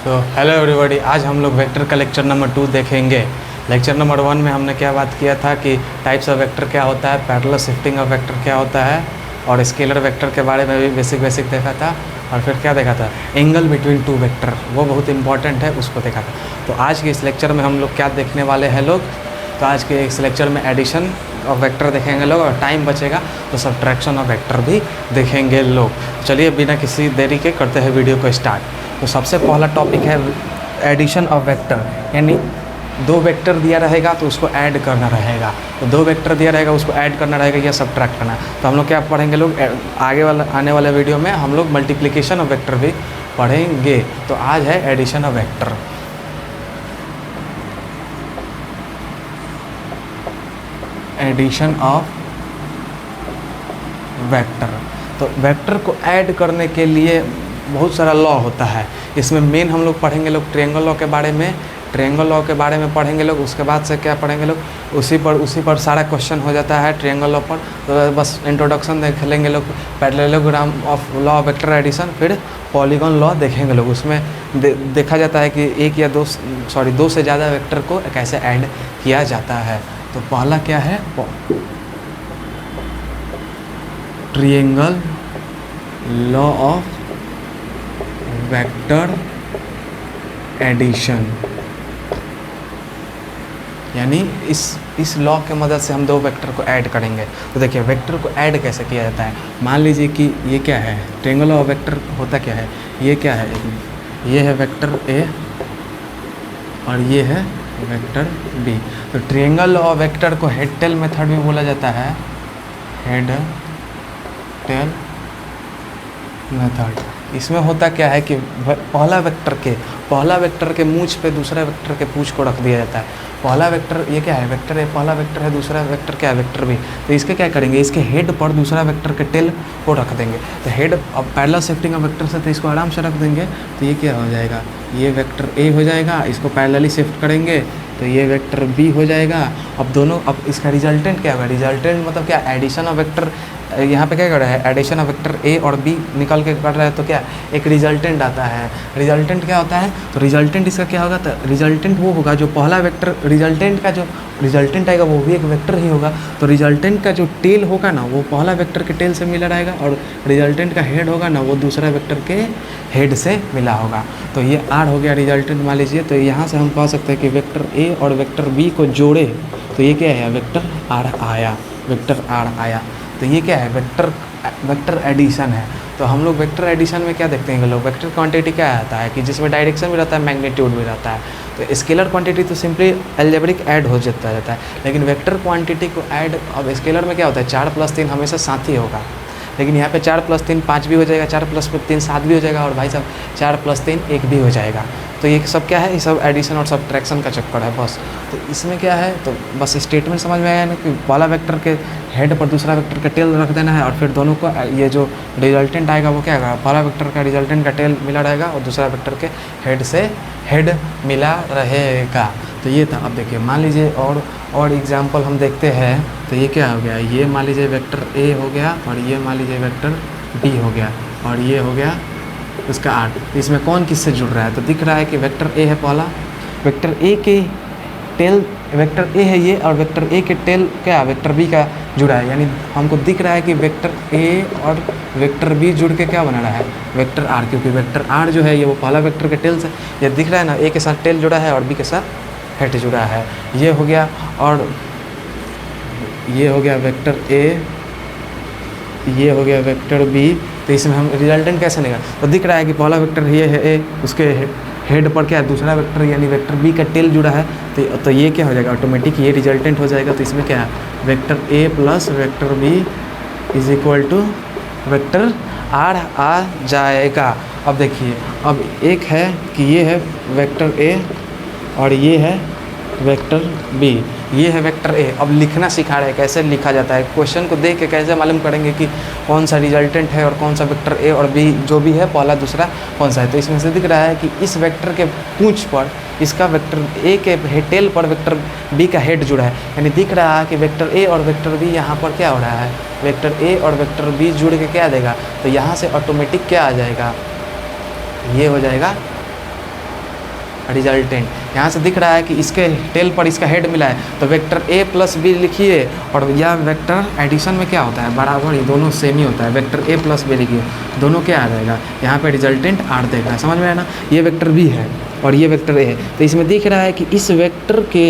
तो hello everybody, आज हम लोग वेक्टर का लेक्चर नंबर 2 देखेंगे। लेक्चर नंबर 1 में हमने क्या बात किया था कि टाइप्स ऑफ वेक्टर क्या होता है, पैरेलल शिफ्टिंग ऑफ वेक्टर क्या होता है, और स्केलर वेक्टर के बारे में भी बेसिक देखा था। और फिर क्या देखा था, एंगल बिटवीन टू वेक्टर, वो बहुत इंपॉर्टेंट है, उसको देखा था। तो आज के इस लेक्चर में हम लोग क्या देखने वाले हैं लोग, तो आज के इस लेक्चर में एडिशन ऑफ वेक्टर देखेंगे लोग, और टाइम बचेगा तो सब्ट्रैक्शन ऑफ वेक्टर भी देखेंगे लोग। चलिए बिना किसी देरी के करते हैं वीडियो को स्टार्ट। तो सबसे पहला टॉपिक है एडिशन ऑफ वेक्टर, यानी दो वेक्टर दिया रहेगा तो उसको ऐड करना रहेगा। तो दो वेक्टर दिया रहेगा उसको ऐड करना रहेगा या सब्ट्रैक्ट करना। तो हम लोग क्या पढ़ेंगे लोग, आगे आने वाले वीडियो में हम लोग मल्टीप्लिकेशन ऑफ वेक्टर भी पढ़ेंगे। तो आज है addition of vector. Addition of vector, तो वेक्टर को ऐड करने के लिए बहुत सारा लॉ होता है। इसमें मेन हम लोग पढ़ेंगे लोग ट्रायंगल लॉ के बारे में, ट्रायंगल लॉ के बारे में पढ़ेंगे लोग। उसके बाद से क्या पढ़ेंगे लोग, उसी पर सारा क्वेश्चन हो जाता है ट्रायंगल लॉ पर। तो बस इंट्रोडक्शन देख लेंगे लोग, parallelogram of law of vector addition, फिर पॉलीगॉन लॉ देखेंगे लोग। उसमें देखा जाता है कि दो से ज़्यादा वेक्टर को कैसे ऐड किया जाता है। तो पहला क्या है, triangle law of vector addition, यानी इस लॉ के मदद से हम दो वेक्टर को ऐड करेंगे। तो देखिए वेक्टर को ऐड कैसे किया जाता है। मान लीजिए कि ये क्या है, ट्रायंगल ऑफ वेक्टर होता क्या है, ये क्या है, ये है वेक्टर ए और ये है वेक्टर बी। तो ट्रायंगल ऑफ वेक्टर को हेड टेल मेथड में बोला जाता है, हेड टेल मेथड। इसमें होता क्या है कि पहला वेक्टर के मूंछ पे दूसरा वेक्टर के पूंछ को रख दिया जाता है। पहला वेक्टर ये क्या है, वेक्टर है, पहला वेक्टर है, दूसरा वेक्टर क्या है, वेक्टर बी। तो इसके क्या करेंगे, इसके हेड पर दूसरा वेक्टर के टेल को रख देंगे। तो हेड अब पैरेलल शिफ्टिंग ऑफ वेक्टर से तो इसको आराम से रख देंगे। तो ये क्या हो जाएगा, ये वेक्टर ए हो जाएगा, इसको पैरेलली शिफ्ट करेंगे तो ये वेक्टर बी हो जाएगा। अब इसका रिजल्टेंट क्या होगा, रिजल्टेंट मतलब क्या, एडिशन ऑफ वेक्टर। यहाँ पे क्या कर रहा है, एडिशन ऑफ वेक्टर ए और बी निकल के कर रहा है, तो क्या एक रिजल्टेंट आता है। रिजल्टेंट क्या होता है, तो रिजल्टेंट इसका क्या होगा, तो रिजल्टेंट वो होगा जो पहला वेक्टर, रिजल्टेंट का जो रिजल्टेंट आएगा वो भी एक वेक्टर ही होगा। तो रिजल्टेंट का जो टेल होगा ना वो पहला वेक्टर के टेल से मिला रहेगा, और रिजल्टेंट का हेड होगा ना वो दूसरा वेक्टर के हेड से मिला होगा। तो ये आर हो गया रिजल्टेंट मान लीजिए। तो यहाँ से हम कह सकते हैं कि वेक्टर ए और वेक्टर बी को जोड़े तो ये क्या है, वेक्टर आर आया। तो ये क्या है, वेक्टर एडिशन है। तो हम लोग वेक्टर एडिशन में क्या देखते हैं लोग, वेक्टर क्वांटिटी क्या आता है कि जिसमें डायरेक्शन भी रहता है, मैग्नीट्यूड भी रहता है। तो स्केलर क्वांटिटी तो सिंपली अलजेब्रिक ऐड हो जाता है, लेकिन वेक्टर क्वांटिटी को ऐड, अब स्केलर में क्या होता है, 4 + 3 हमेशा साथ ही होगा, लेकिन यहाँ पे 4 + 3 5 भी हो जाएगा, 4 + 3 7 भी हो जाएगा, और भाई साहब 4 + 3 1 भी हो जाएगा। तो ये सब क्या है, ये सब एडिशन और सब्ट्रैक्शन का चक्कर है बस। तो इसमें क्या है, तो बस स्टेटमेंट समझ में आया ना कि पहला वेक्टर के हेड पर दूसरा वेक्टर का टेल रख देना है, और फिर दोनों को ये जो रिजल्टेंट आएगा वो क्या होगा, पहला वेक्टर का रिजल्टेंट का टेल मिला रहेगा और दूसरा वेक्टर के हेड से हेड मिला रहेगा। तो ये था। अब देखिए मान लीजिए और एग्जाम्पल हम देखते हैं। तो ये क्या हो गया, ये मान लीजिए वेक्टर ए हो गया, और ये मान लीजिए वेक्टर बी हो गया, और ये हो गया उसका आर। तो इसमें कौन किससे जुड़ रहा है, तो दिख रहा है कि वेक्टर ए है पहला, वेक्टर ए के टेल, वेक्टर ए है ये, और वेक्टर ए के टेल क्या वेक्टर बी का जुड़ा है। यानी हमको दिख रहा है कि वेक्टर ए और वेक्टर बी जुड़ के क्या बना रहा है, वेक्टर आर। क्योंकि वेक्टर आर जो है ये वो पहला वेक्टर के टेल से, ये दिख रहा है ना, ए के साथ टेल जुड़ा है और बी के साथ हेड जुड़ा है। ये हो गया, और ये हो गया वेक्टर ए, ये हो गया वेक्टर बी। तो इसमें हम रिजल्टेंट कैसे निकाल, तो दिख रहा है कि पहला वेक्टर ये है ए, उसके हेड पर क्या है दूसरा वेक्टर यानी वेक्टर बी का टेल जुड़ा है। तो ये क्या हो जाएगा, ऑटोमेटिक ये रिजल्टेंट हो जाएगा। तो इसमें क्या है, vector A plus vector B is equal to vector R आ जाएगा। अब देखिए, अब एक है कि ये है वेक्टर ए और ये है वेक्टर बी, ये है वेक्टर ए। अब लिखना सिखा रहे हैं कैसे लिखा जाता है, क्वेश्चन को देख के कैसे मालूम करेंगे कि कौन सा रिजल्टेंट है और कौन सा वेक्टर ए और बी जो भी है पहला दूसरा कौन सा है। तो इसमें से दिख रहा है कि इस वेक्टर के पूंछ पर इसका वेक्टर ए के टेल पर वेक्टर बी का हेड जुड़ा है, यानी दिख रहा है कि वेक्टर ए और वेक्टर बी यहाँ पर क्या हो रहा है, वेक्टर ए और वेक्टर बी जुड़ के क्या देगा, तो यहाँ से ऑटोमेटिक क्या आ जाएगा, ये हो जाएगा रिजल्टेंट। यहाँ से दिख रहा है कि इसके टेल पर इसका हेड मिला है, तो वेक्टर ए प्लस बी लिखिए, और यह वेक्टर एडिशन में क्या होता है, बराबर ही दोनों सेम ही होता है। वेक्टर ए प्लस बी लिखिए, दोनों क्या आ जाएगा, यहाँ पे रिजल्टेंट आर देख रहा है, समझ में आया ना। ये वेक्टर बी है और ये वेक्टर ए है, तो इसमें दिख रहा है कि इस वेक्टर के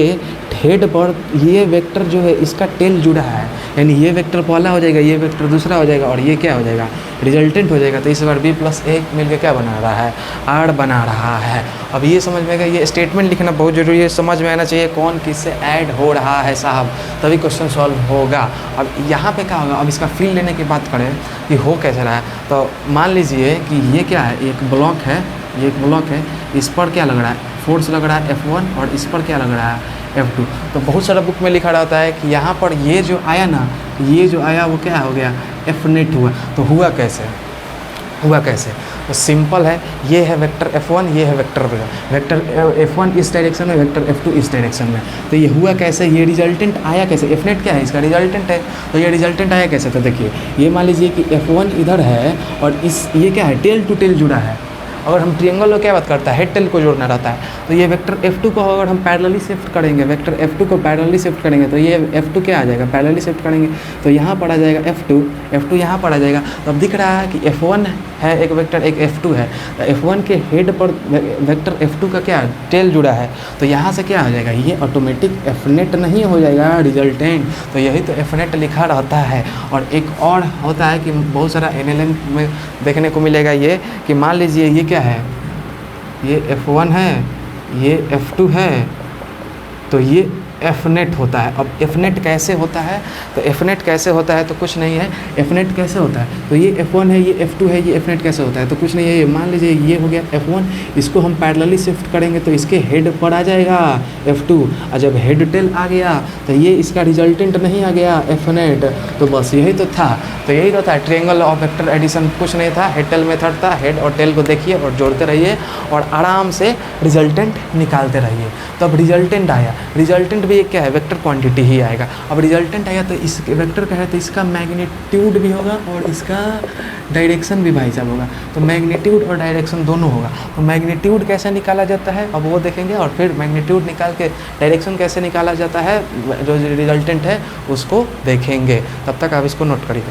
हेड पर ये वेक्टर जो है इसका टेल जुड़ा है, यानी ये वेक्टर पहला हो जाएगा, ये वेक्टर दूसरा हो जाएगा, और ये क्या हो जाएगा, रिजल्टेंट हो जाएगा। तो इस बार बी प्लस ए मिलकर क्या बना रहा है, आर बना रहा है। अब ये समझ में आएगा, ये स्टेटमेंट लिखना बहुत ज़रूरी है, समझ में आना चाहिए कौन किससे ऐड हो रहा है साहब, तभी क्वेश्चन सॉल्व होगा। अब यहाँ पे क्या होगा, अब इसका फील लेने की बात करें कि हो कैसे रहा है, तो मान लीजिए कि ये क्या है, एक ब्लॉक है, ये एक ब्लॉक है, इस पर क्या लग रहा है, फोर्स लग रहा है F1, और इस पर क्या लग रहा है F2। तो बहुत सारा बुक में लिखा रहता है कि यहाँ पर ये जो आया ना, ये जो आया वो क्या हो गया, F नेट हुआ। तो हुआ कैसे, हुआ कैसे, तो सिंपल है, ये है वेक्टर F1, ये है वेक्टर वेक्टर F1 इस डायरेक्शन में, वेक्टर F2 इस डायरेक्शन में। तो ये हुआ कैसे, ये रिजल्टेंट आया कैसे, F नेट क्या है, इसका रिजल्टेंट है, तो ये रिजल्टेंट आया कैसे। तो देखिए, ये मान लीजिए कि F1 इधर है और इस ये क्या है, टेल टू टेल जुड़ा है। अगर हम ट्रिएंगल में क्या बात करता है, हेड टेल को जोड़ना रहता है, तो ये वेक्टर F2 को अगर हम पैरेलली शिफ्ट करेंगे, वेक्टर F2 को पैरेलली शिफ्ट करेंगे, तो ये F2 क्या आ जाएगा, पैरेलली शिफ्ट करेंगे तो यहाँ पर आ जाएगा F2 यहाँ पर आ जाएगा। तो अब दिख रहा है कि F1 है एक वेक्टर, एक F2 है, तो F1 के हेड पर वेक्टर F2 का क्या टेल जुड़ा है, तो यहाँ से क्या हो जाएगा, ये ऑटोमेटिक F नेट नहीं हो जाएगा, रिजल्टेंट। तो यही तो F नेट लिखा रहता है। और एक और होता है कि बहुत सारा NLM में देखने को मिलेगा ये, कि मान लीजिए ये क्या है, ये F1 है, ये F2 है, तो ये F नेट होता है। अब F नेट कैसे होता है, तो F नेट कैसे होता है, तो कुछ नहीं है, F नेट कैसे होता है, तो ये F1 है, ये F2 है, ये F नेट कैसे होता है, तो कुछ नहीं है, ये मान लीजिए ये हो गया F1, इसको हम पैरेलली शिफ्ट करेंगे तो इसके हेड पर आ जाएगा F2, और जब हेड टेल आ गया तो ये इसका रिजल्टेंट नहीं आ गया F नेट। तो बस यही तो था, तो यही तो था ट्रायंगल ऑफ वेक्टर एडिशन, कुछ नहीं था, हेड टेल मेथड था। हेड और टेल को देखिए और जोड़ते रहिए और आराम से रिजल्टेंट निकालते रहिए। तो अब रिजल्टेंट आया, रिजल्टेंट भी एक क्या है, वेक्टर क्वांटिटी ही आएगा। अब रिजल्टेंट आया तो इस वेक्टर का है, तो इसका मैग्नीट्यूड भी होगा और इसका डायरेक्शन भी भाई साहब होगा। तो मैग्नीट्यूड और डायरेक्शन दोनों होगा। तो मैग्नीट्यूड कैसे निकाला जाता है अब वो देखेंगे, और फिर मैग्नीट्यूड निकाल के डायरेक्शन कैसे निकाला जाता है, जो रिजल्टेंट है उसको देखेंगे। तब तक आप इसको नोट करिए।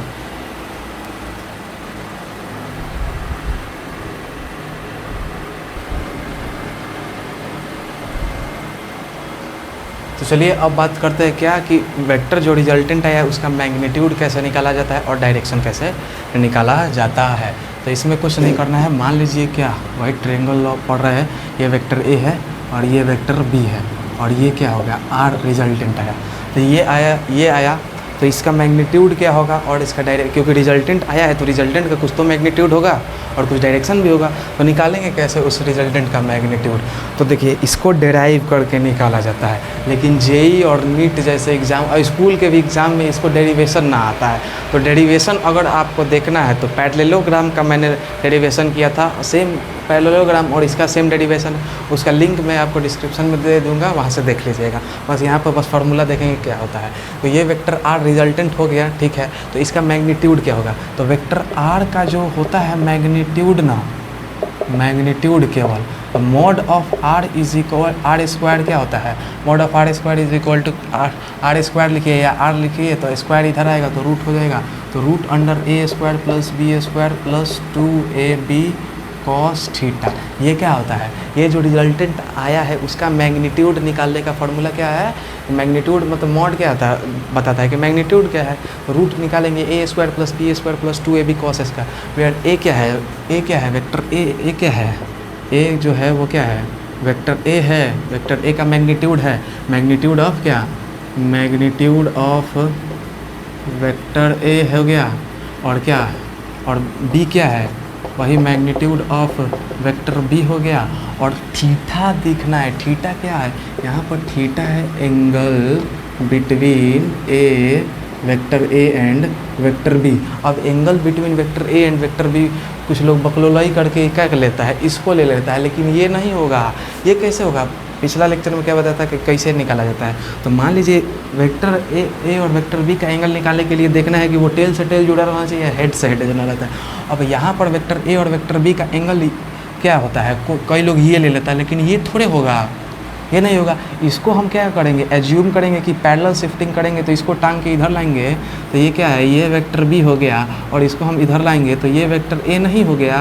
तो चलिए अब बात करते हैं क्या कि वेक्टर जो रिजल्टेंट आया है उसका मैग्नीट्यूड कैसे निकाला जाता है और डायरेक्शन कैसे निकाला जाता है। तो इसमें कुछ नहीं करना है, मान लीजिए क्या वही ट्रायंगल लॉ पढ़ रहे हैं, ये वेक्टर ए है और ये वेक्टर बी है और ये क्या हो गया, आर रिजल्टेंट आया। तो ये आया, ये आया, तो इसका मैग्नीट्यूड क्या होगा और इसका डायरेक्ट, क्योंकि रिजल्टेंट आया है तो रिजल्टेंट का कुछ तो मैग्नीट्यूड होगा और कुछ डायरेक्शन भी होगा। तो निकालेंगे कैसे उस रिजल्टेंट का मैग्नीट्यूड, तो देखिए इसको डेराइव करके निकाला जाता है, लेकिन जेई और नीट जैसे एग्ज़ाम और स्कूल के भी एग्ज़ाम में इसको डेरिवेशन ना आता है। तो डेरिवेशन अगर आपको देखना है तो पैरेललोग्राम का मैंने डेरिवेशन किया था, सेम पैरेललोग्राम और इसका सेम डेरिवेशन, उसका लिंक मैं आपको डिस्क्रिप्शन में दे दूंगा, वहाँ से देख लीजिएगा। बस यहाँ पर बस फार्मूला देखेंगे क्या होता है। तो ये वेक्टर आर रिजल्टेंट हो गया, ठीक है। तो इसका मैग्नीट्यूड क्या होगा, तो वेक्टर आर का जो होता है मैग्नीट्यूड ना, मैग्नीट्यूड केवल mod of R is equal R square क्या होता है, mod of R square is equal to R square लिखिए या आर लिखिए, तो स्क्वायर इधर आएगा तो रूट हो जाएगा, तो root under A square plus B square plus 2ab cos theta. ये क्या होता है, ये जो रिजल्टेंट आया है उसका मैग्नीट्यूड निकालने का फॉर्मूला क्या है, मैग्नीट्यूड मतलब मॉड क्या आता है, बताता है कि मैग्नीट्यूड क्या है। रूट निकालेंगे A square plus B square plus 2ab cos square, where A क्या है, ए क्या है, वेक्टर ए क्या है, ए जो है वो क्या है, वेक्टर ए है, वेक्टर ए का मैग्नीट्यूड है, मैग्नीट्यूड ऑफ क्या, मैग्नीट्यूड ऑफ वेक्टर ए हो गया, और क्या, और बी क्या है, वही मैग्नीट्यूड ऑफ वेक्टर बी हो गया। और थीटा दिखना है, थीटा क्या है, यहाँ पर थीटा है angle between A vector A and vector B. अब angle between vector A and vector B कुछ लोग बकलोलाई करके क्या कर लेता है, इसको ले लेता है, लेकिन ये नहीं होगा। ये कैसे होगा, पिछला लेक्चर में क्या बताया था कि कैसे निकाला जाता है। तो मान लीजिए वेक्टर ए और वेक्टर बी का एंगल निकालने के लिए देखना है कि वो टेल से टेल जुड़ा रहना चाहिए, हेड से हेड जुड़ा रहता है। अब यहाँ पर वेक्टर ए और वेक्टर बी का एंगल क्या होता है, कई लोग ये ले लेता है, लेकिन ये थोड़े होगा, ये नहीं होगा। इसको हम क्या करेंगे, एज्यूम करेंगे कि पैरेलल शिफ्टिंग करेंगे, तो इसको टांग के इधर लाएंगे तो ये क्या है, ये वेक्टर बी हो गया, और इसको हम इधर लाएंगे तो ये वेक्टर ए नहीं हो गया,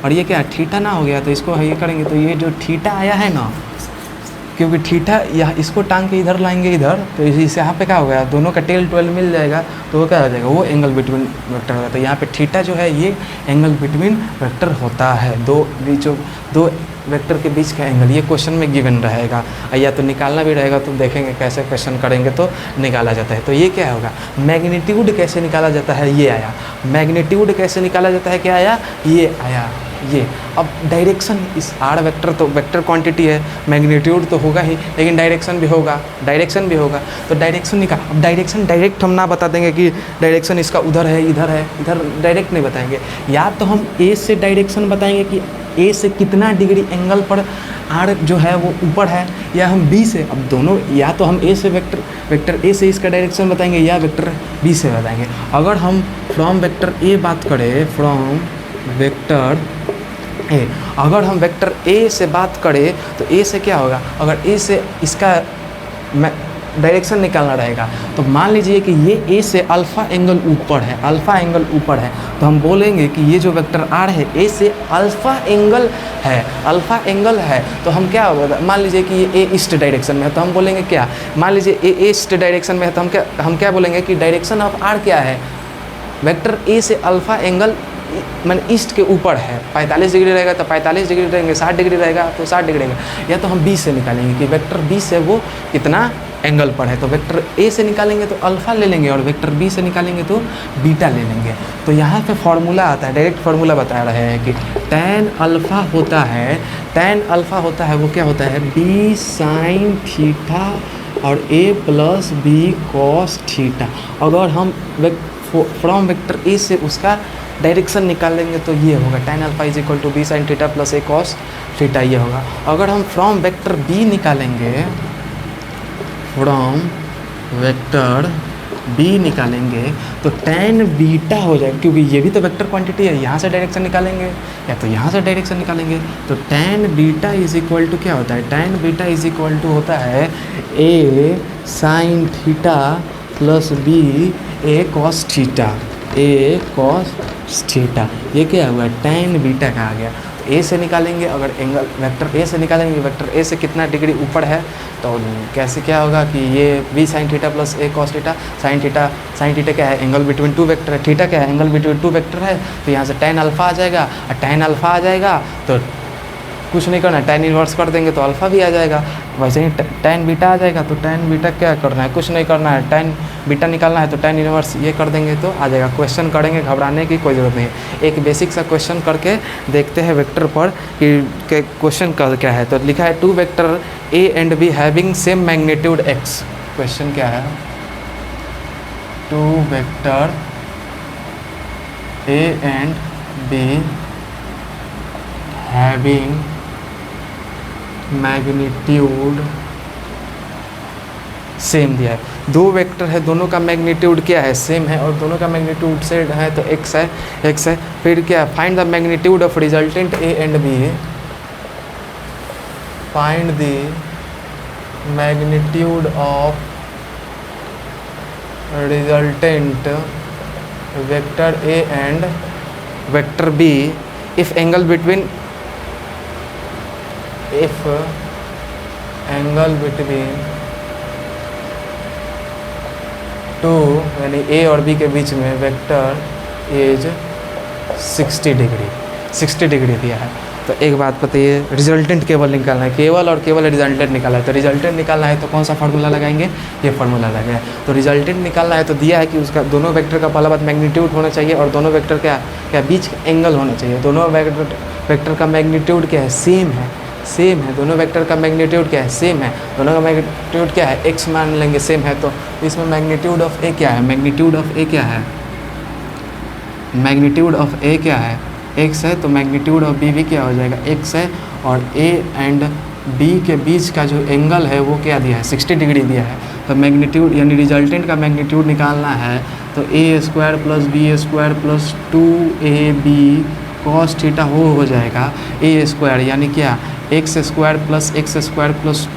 और ये क्या थीटा ना हो गया, तो इसको ये करेंगे तो ये जो थीटा आया है ना, क्योंकि थीटा यहाँ इसको टांग के इधर लाएंगे इधर, तो इस यहाँ पे क्या हो गया, दोनों का टेल 12 मिल जाएगा, तो वो क्या हो जाएगा, वो एंगल बिटवीन वेक्टर होगा। तो यहाँ पे थीटा जो है ये एंगल बिटवीन वेक्टर होता है, दो वेक्टर के बीच का एंगल, ये क्वेश्चन में गिवन रहेगा, या तो निकालना भी रहेगा, तो देखेंगे कैसे क्वेश्चन करेंगे तो निकाला जाता है। तो ये क्या होगा, मैग्नीट्यूड कैसे निकाला जाता है, ये आया। मैग्नीट्यूड कैसे निकाला जाता है, क्या आया, ये आया, ये। अब डायरेक्शन, इस आर वेक्टर तो वेक्टर क्वांटिटी है, मैग्नीट्यूड तो होगा ही, लेकिन डायरेक्शन भी होगा, तो डायरेक्शन निकाल। अब डायरेक्शन डायरेक्ट हम ना बता देंगे कि डायरेक्शन इसका उधर है, इधर डायरेक्ट नहीं बताएंगे, या तो हम ए से डायरेक्शन बताएंगे कि ए से कितना डिग्री एंगल पर आर जो है वो ऊपर है, या हम बी से, अब दोनों, या तो हम ए से वेक्टर ए से इसका डायरेक्शन बताएंगे, या वेक्टर बी से बताएंगे। अगर हम फ्रॉम वेक्टर ए बात करें, फ्रॉम वेक्टर ए, अगर हम वेक्टर ए से बात करें तो ए से क्या होगा, अगर ए से इसका डायरेक्शन निकालना रहेगा, तो मान लीजिए कि ये ए से अल्फ़ा एंगल ऊपर है, तो हम बोलेंगे कि ये जो वेक्टर आर है ए से अल्फ़ा एंगल है, तो हम क्या होगा, मान लीजिए कि ये ए ईस्ट डायरेक्शन में है, तो हम बोलेंगे क्या, मान लीजिए ए ईस्ट डायरेक्शन में है, तो हम क्या बोलेंगे कि डायरेक्शन ऑफ आर क्या है, वेक्टर ए से अल्फ़ा एंगल मैंने ईस्ट के ऊपर है, 45 डिग्री रहेगा तो 45 डिग्री रहेंगे, 60 डिग्री रहेगा तो 60 डिग्री रहेगा, या तो हम बी से निकालेंगे कि वेक्टर बी से वो कितना एंगल पर है, तो वेक्टर ए से निकालेंगे तो अल्फ़ा ले लेंगे, और वेक्टर बी से निकालेंगे तो बीटा ले लेंगे। तो यहाँ पे फॉर्मूला आता है, डायरेक्ट फार्मूला बता रहे हैं कि tan अल्फ़ा होता है वो क्या होता है, बी साइन थीटा और ए प्लस बी कॉस थीटा। अगर हम फ्रॉम वेक्टर ए से उसका डायरेक्शन निकालेंगे तो ये होगा tan alpha is equal to B sine theta plus A cos theta, ये होगा। अगर हम फ्रॉम वेक्टर बी निकालेंगे, तो tan बीटा हो जाएगा, क्योंकि ये भी तो वेक्टर क्वांटिटी है, यहाँ से डायरेक्शन निकालेंगे या तो यहाँ से डायरेक्शन निकालेंगे, तो tan beta is equal to क्या होता है, tan beta is equal to होता है A sine theta plus B A cos theta, ये क्या हुआ, tan बीटा का आ गया। ए से निकालेंगे, अगर एंगल वेक्टर ए से निकालेंगे, वेक्टर ए से कितना डिग्री ऊपर है, तो कैसे क्या होगा कि ये B sine theta plus A cos theta, sine theta क्या है, एंगल बिटवीन टू वेक्टर है, थीटा क्या है, एंगल बिटवीन टू वेक्टर है, तो यहाँ से tan अल्फ़ा आ जाएगा, और tan अल्फ़ा आ जाएगा तो कुछ नहीं करना है, tan इन्वर्स कर देंगे तो अल्फ़ा भी आ जाएगा। वैसे ही tan बीटा आ जाएगा, तो tan बीटा क्या करना है, कुछ नहीं करना है, tan बीटा निकालना है तो tan इन्वर्स ये कर देंगे तो आ जाएगा। क्वेश्चन करेंगे, घबराने की कोई ज़रूरत नहीं है। एक बेसिक सा क्वेश्चन करके देखते हैं वेक्टर पर कि क्वेश्चन का क्या है। तो लिखा है 2 vector A and be having same magnitude x। Question क्या है, 2 vector A and be having magnitude same दिया है। 2 वेक्टर है, दोनों का मैग्नीट्यूड क्या है, सेम है, और दोनों का मैग्नीट्यूड सेम है तो x है। फिर क्या, find the magnitude of resultant A and B, find the magnitude of resultant vector A and vector B if angle between two यानी ए और बी के बीच में वेक्टर इज 60 डिग्री दिया है। तो एक बात बताइए, रिजल्टेंट केवल निकालना है, केवल रिजल्टेंट निकालना है। तो रिजल्टेंट निकालना है तो कौन सा फार्मूला लगाएंगे, ये फार्मूला लगाए। तो रिजल्टेंट निकालना है तो दिया है कि उसका दोनों वेक्टर का पहला बात मैग्नीट्यूड होना चाहिए, और दोनों वेक्टर क्या बीच एंगल होना चाहिए। दोनों वेक्टर का मैग्नीट्यूड क्या है, सेम है। दोनों वेक्टर का मैग्नीट्यूड क्या है, सेम है। दोनों का मैग्नीट्यूड क्या है, x मान लेंगे, सेम है। तो इसमें मैग्नीट्यूड ऑफ ए क्या है, मैग्नीट्यूड ऑफ ए क्या है, x है, तो मैग्नीट्यूड ऑफ बी भी क्या हो जाएगा, x है। और a एंड b के बीच का जो एंगल है वो क्या दिया है, 60 डिग्री दिया है। तो मैग्नीट्यूड यानी रिजल्टेंट का मैग्नीट्यूड निकालना है तो a² + b² + 2ab cos theta वो हो जाएगा ए स्क्वायर, यानी क्या x square plus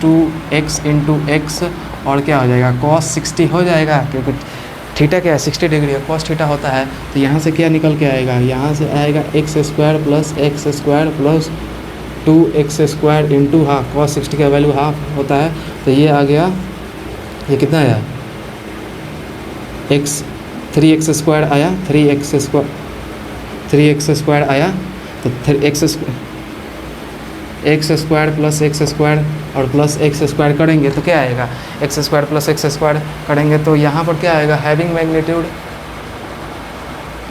2x into x, और क्या हो जाएगा कॉस 60 हो जाएगा, क्योंकि थीटा क्या है 60 डिग्री है, कॉस थीटा होता है। तो यहाँ से क्या निकल के आएगा, यहाँ से आएगा x square plus 2x square into half, cos 60 का वैल्यू हाफ होता है। तो ये आ गया, ये कितना आया एक्स 3x स्क्वायर आया, 3x स्क्वायर आया। तो x square plus X square और प्लस एक्स स्क्वायर करेंगे तो क्या आएगा, x square plus X square करेंगे तो यहाँ पर क्या आएगा, हैविंग मैग्नीट्यूड,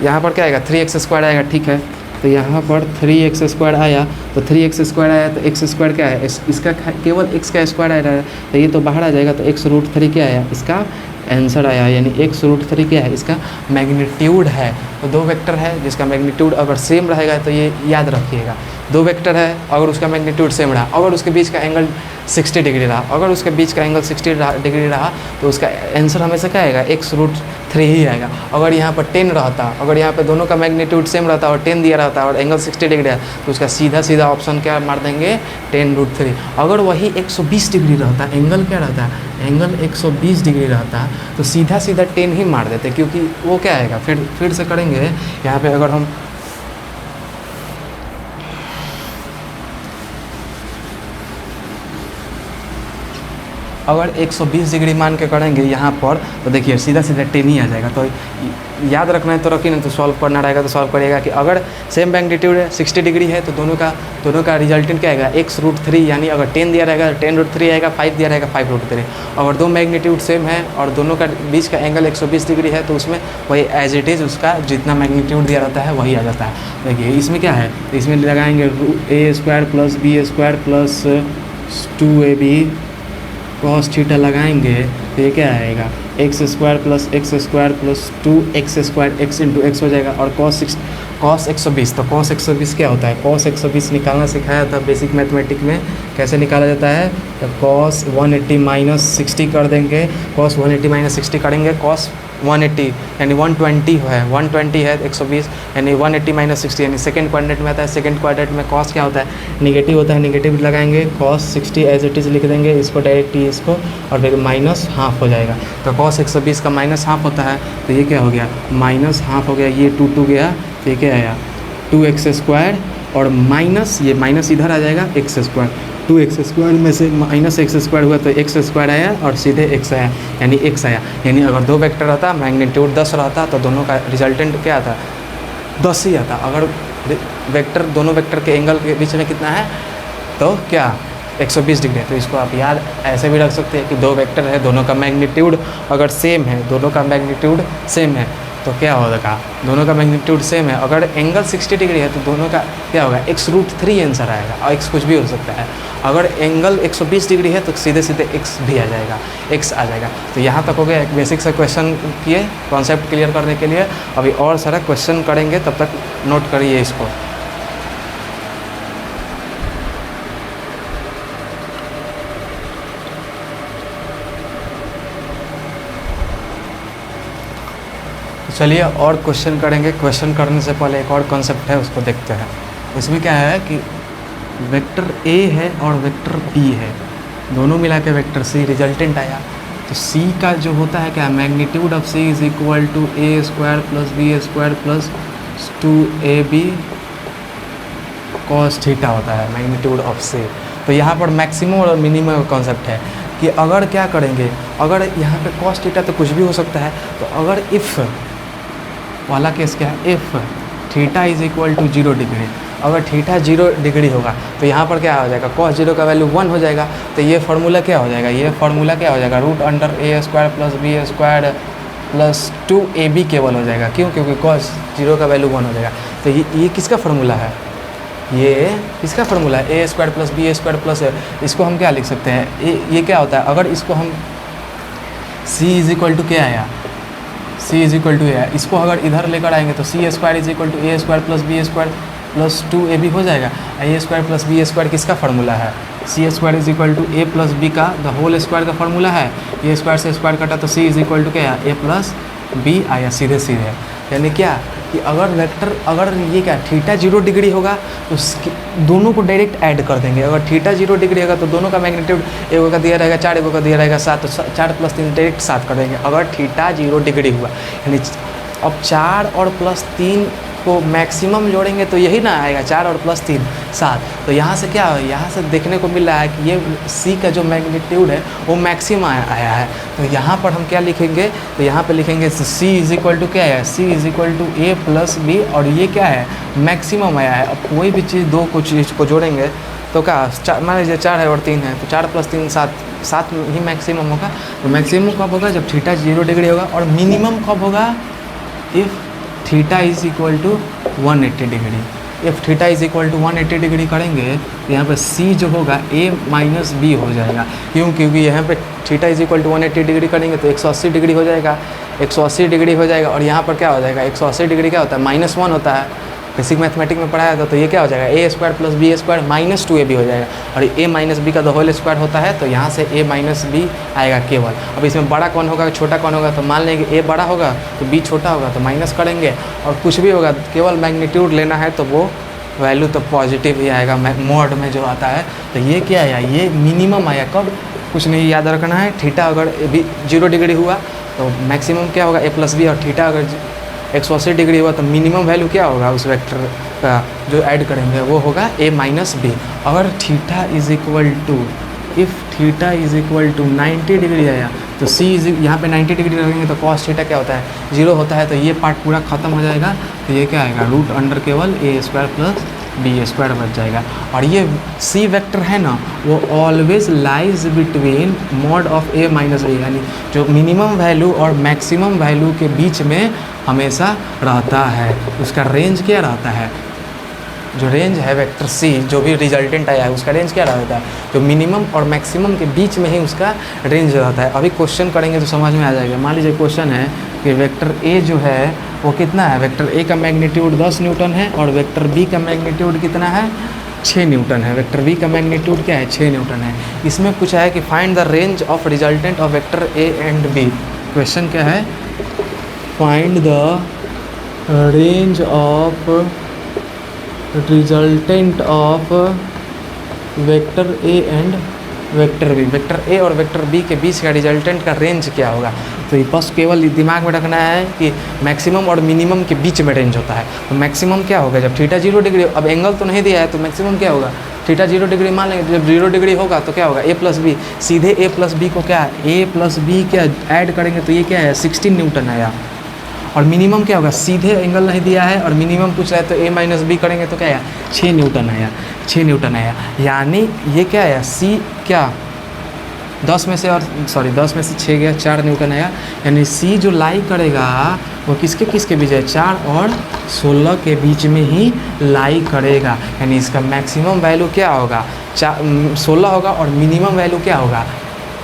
यहाँ पर क्या आएगा 3x स्क्वायर आएगा, ठीक है। तो यहाँ पर 3x स्क्वायर आया, तो 3x स्क्वायर आया तो x स्क्वायर क्या है, इसका केवल x का स्क्वायर आ रहा है, तो ये तो बाहर आ जाएगा, तो x√3 क्या आया, इसका आंसर आया, यानी x√3 क्या है, इसका मैग्नीट्यूड है। तो दो वेक्टर है जिसका मैग्नीट्यूड अगर सेम रहेगा तो ये याद रखिएगा, दो वेक्टर है अगर उसका मैग्नीट्यूड सेम रहा, अगर उसके बीच का एंगल 60 डिग्री रहा, अगर उसके बीच का एंगल 60 डिग्री रहा तो उसका आंसर हमेशा क्या आएगा, x√3 ही आएगा। अगर यहाँ पर 10 रहता, अगर यहाँ पे दोनों का मैग्नीट्यूड सेम रहता और 10 दिया रहता और एंगल 60 डिग्री है तो उसका सीधा ऑप्शन क्या मार देंगे 10√3। अगर वही 120 डिग्री रहता, एंगल क्या रहता, एंगल 120 डिग्री रहता तो सीधा 10 ही मार देते, क्योंकि वो क्या आएगा, फिर से करेंगे यहाँ पे। अगर हम अगर 120 डिग्री मान के करेंगे यहाँ पर तो देखिए सीधा 10 ही आ जाएगा। तो याद रखना है तो रखिए, नहीं तो सॉल्व करना रहेगा तो सॉल्व करिएगा कि अगर सेम मैग्नीट्यूड है 60 डिग्री है तो दोनों का रिजल्टेंट क्या आएगा x√3, यानी अगर 10 दिया रहेगा तो 10√3 आएगा, 5 दिया रहेगा 5√3। अगर दो मैग्नीट्यूड सेम है और दोनों का बीच का एंगल 120 डिग्री है तो उसमें वही एज इट इज़ उसका जितना मैग्नीट्यूड दिया रहता है वही आ जाता है। देखिए इसमें क्या है, तो इसमें लगाएंगे a² plus b² plus 2ab cos theta लगाएंगे तो ये क्या आएगा, x square plus 2x square x into x हो जाएगा, और cos 120। तो cos 120 क्या होता है, cos 120 निकालना सिखाया था बेसिक मैथमेटिक में, कैसे निकाला जाता है, तो cos 180 माइनस 60 कर देंगे, cos 180 माइनस 60 करेंगे, cos 180 यानी 120 है, 120 है 120 यानी 180 माइनस 60 यानी सेकंड क्वाड्रेंट में आता है। सेकंड क्वाड्रेंट में cos क्या होता है, निगेटिव होता है, निगेटिव लगाएंगे, cos 60 एज इट इज़ लिख देंगे, इसको डायरेक्ट इसको, और फिर माइनस हाफ हो जाएगा। तो cos 120 का माइनस हाफ होता है, तो ये क्या हो गया, माइनस हाफ हो गया, ये 2 गया, तो ये क्या आया 2x स्क्वायर, और माइनस ये माइनस इधर आ जाएगा x स्क्वायर, 2x स्क्वायर में से माइनस x स्क्वायर हुआ तो x स्क्वायर आया और सीधे x आया, यानी x आया। यानी अगर दो वेक्टर रहता, मैग्नीट्यूड 10 रहता तो दोनों का रिजल्टेंट क्या आता, 10 ही आता। अगर वेक्टर दोनों वेक्टर के एंगल के बीच में कितना है तो क्या 120 डिग्री है। तो इसको आप याद ऐसे भी रख सकते हैं कि दो वेक्टर है, दोनों का मैग्नीट्यूड अगर सेम है, दोनों का मैग्नीट्यूड सेम है तो क्या होगा, दोनों का मैग्नीट्यूड सेम है, अगर एंगल 60 डिग्री है तो दोनों का क्या होगा x√3 आंसर आएगा, और x कुछ भी हो सकता है। अगर एंगल 120 डिग्री है तो सीधे x भी आ जाएगा, x आ जाएगा। तो यहाँ तक हो गया, एक बेसिक सा क्वेश्चन किए कॉन्सेप्ट क्लियर करने के लिए। अभी और सारा क्वेश्चन करेंगे, तब तक नोट करिए इसको। चलिए और क्वेश्चन करेंगे। क्वेश्चन करने से पहले एक और कॉन्सेप्ट है उसको देखते हैं। इसमें क्या है कि वेक्टर A है और वेक्टर B है, दोनों मिला के वेक्टर C रिजल्टेंट आया। तो C का जो होता है क्या, magnitude of C is equal to a² plus b² plus 2ab cos theta होता है मैग्नीट्यूड ऑफ C। तो यहाँ पर मैक्सिमम और मिनिमम का कॉन्सेप्ट है कि अगर क्या करेंगे, अगर यहाँ पे cos थीटा तो कुछ भी हो सकता है, तो अगर इफ़ वाला केस क्या है, if theta is equal to 0 degree, अगर थीटा 0 डिग्री होगा तो यहाँ पर क्या हो जाएगा, cos 0 का वैल्यू 1 हो जाएगा। तो ये फार्मूला क्या हो जाएगा, ये फार्मूला क्या हो जाएगा, √a² plus b² plus 2ab केवल हो जाएगा। क्यों, क्योंकि cos 0 का वैल्यू 1 हो जाएगा। तो ये किसका फार्मूला है, ये किसका फार्मूला है, a² प्लस b² प्लस, इसको हम क्या लिख सकते हैं, ये क्या होता है, अगर इसको हम c इज इक्वल टू क्या आया, c is equal to a, इसको अगर इधर लेकर आएंगे तो c² is equal to a² plus b² plus 2ab हो जाएगा। a² प्लस b² किसका फार्मूला है, c² is equal to a plus b का द होल स्क्वायर का फार्मूला है। a² से स्क्वायर कटा तो c इज इक्वल टू क्या, a प्लस b आया सीधे। यानी क्या, कि अगर ये क्या थीटा 0 डिग्री होगा तो दोनों को डायरेक्ट ऐड कर देंगे। अगर थीटा 0 डिग्री होगा तो दोनों का मैग्नीट्यूड एक का दिया रहेगा 4, एक का दिया रहेगा 7, तो 4 + 3 डायरेक्ट 7 कर देंगे अगर थीटा 0 डिग्री हुआ। यानी अब 4 और +3 को मैक्सिमम जोड़ेंगे तो यही ना आएगा, 4 और +3 7। तो यहाँ से क्या है, यहाँ से देखने को मिल रहा है कि ये C का जो मैग्नीट्यूड है वो मैक्सिमम आया है। तो यहाँ पर हम क्या लिखेंगे, तो यहाँ पे लिखेंगे C = क्या है, C = A + B, और ये क्या है मैक्सिमम आया है। अब कोई भी चीज़ दो को चीज़ को जोड़ेंगे तो क्या मान लीजिए 4 है और 3 है, तो 4 + 3 7, 7 ही मैक्सिमम होगा। तो मैक्सिमम कब होगा, जब थीटा 0 डिग्री होगा। और मिनिमम कब होगा, if theta = 180 degree. If theta = 180 degree करेंगे तो यहाँ पे C जो होगा A - B हो जाएगा। क्योंकि यहाँ पे थीटा = 180 डिग्री करेंगे तो 180 डिग्री हो जाएगा, 180 डिग्री हो जाएगा। और यहाँ पर क्या हो जाएगा, 180 डिग्री क्या होता है, -1 होता है, बेसिक मैथमेटिक्स में पढ़ाया था। तो ये क्या हो जाएगा, A² + B² - 2AB हो जाएगा। और A - B का होल स्क्वायर होता है, तो यहाँ से A - B आएगा केवल। अब इसमें बड़ा कौन होगा छोटा कौन होगा, तो मान लेंगे A बड़ा होगा तो B छोटा होगा, तो माइनस करेंगे। और कुछ भी होगा केवल मैग्नीट्यूड लेना है तो वो वैल्यू तो पॉजिटिव ही आएगा मोड में जो आता है। तो ये क्या आया, ये मिनिमम आया। कब, कुछ नहीं याद रखना है, थीटा अगर 0 डिग्री हुआ तो मैक्सिमम क्या होगा A + B, और थीटा अगर 180 डिग्री हुआ तो मिनिमम वैल्यू क्या होगा उस वेक्टर का जो ऐड करेंगे वो होगा A - B। अगर थीटा इफ़ थीटा = 90 डिग्री आया तो C यहाँ पे 90 डिग्री रखेंगे तो cos थीटा क्या होता है 0 होता है। तो ये पार्ट पूरा ख़त्म हो जाएगा। तो ये क्या आएगा, √अंडर केवल A² + B² बच जाएगा। और ये C वेक्टर है ना, वो always lies between mod of A - B, यानी जो मिनिमम वैल्यू और मैक्सिमम वैल्यू के बीच में हमेशा रहता है। उसका रेंज क्या रहता है, जो रेंज है वेक्टर C जो भी रिजल्टेंट आया है उसका रेंज क्या रहता है, जो मिनिमम और मैक्सिमम के बीच में ही उसका रेंज रहता है। अभी क्वेश्चन करेंगे तो समझ में आ जाएगा। मान लीजिए क्वेश्चन है कि वेक्टर A जो है वो कितना है, वेक्टर A का मैग्नीट्यूड 10 न्यूटन है और वेक्टर B का मैग्नीट्यूड कितना है 6 न्यूटन है। वेक्टर B का मैग्नीट्यूड क्या है 6 न्यूटन है। इसमें पूछा है कि find the range of resultant of vector A and B। Question क्या है, find the range of resultant of vector A and vector B। Vector A और वेक्टर B के बीच का रिजल्टेंट का रेंज क्या होगा। तो ये बस केवल दिमाग में रखना है कि मैक्सिमम और मिनिमम के बीच में रेंज होता है। तो मैक्सिमम क्या होगा जब थीटा 0 डिग्री, अब एंगल तो नहीं दिया है तो मैक्सिमम क्या होगा, थीटा 0 डिग्री मान लेंगे। जब 0 डिग्री होगा तो क्या होगा A + B, सीधे A + B को क्या है A + B क्या ऐड करेंगे तो ये क्या है 16 न्यूटन आया। और मिनिमम क्या होगा, सीधे एंगल नहीं दिया है और मिनिमम पूछ रहा है तो A - B करेंगे तो क्या आया 6 न्यूटन आया, 6 न्यूटन आया। यानी ये क्या आया C क्या 10 में से 6 गया 4 न्यूटन आया। यानी C जो लाई करेगा वो किसके किसके बीच है 4 और 16 के बीच में ही लाई करेगा। यानी इसका मैक्सिमम वैल्यू क्या होगा 16 होगा और मिनिमम वैल्यू क्या होगा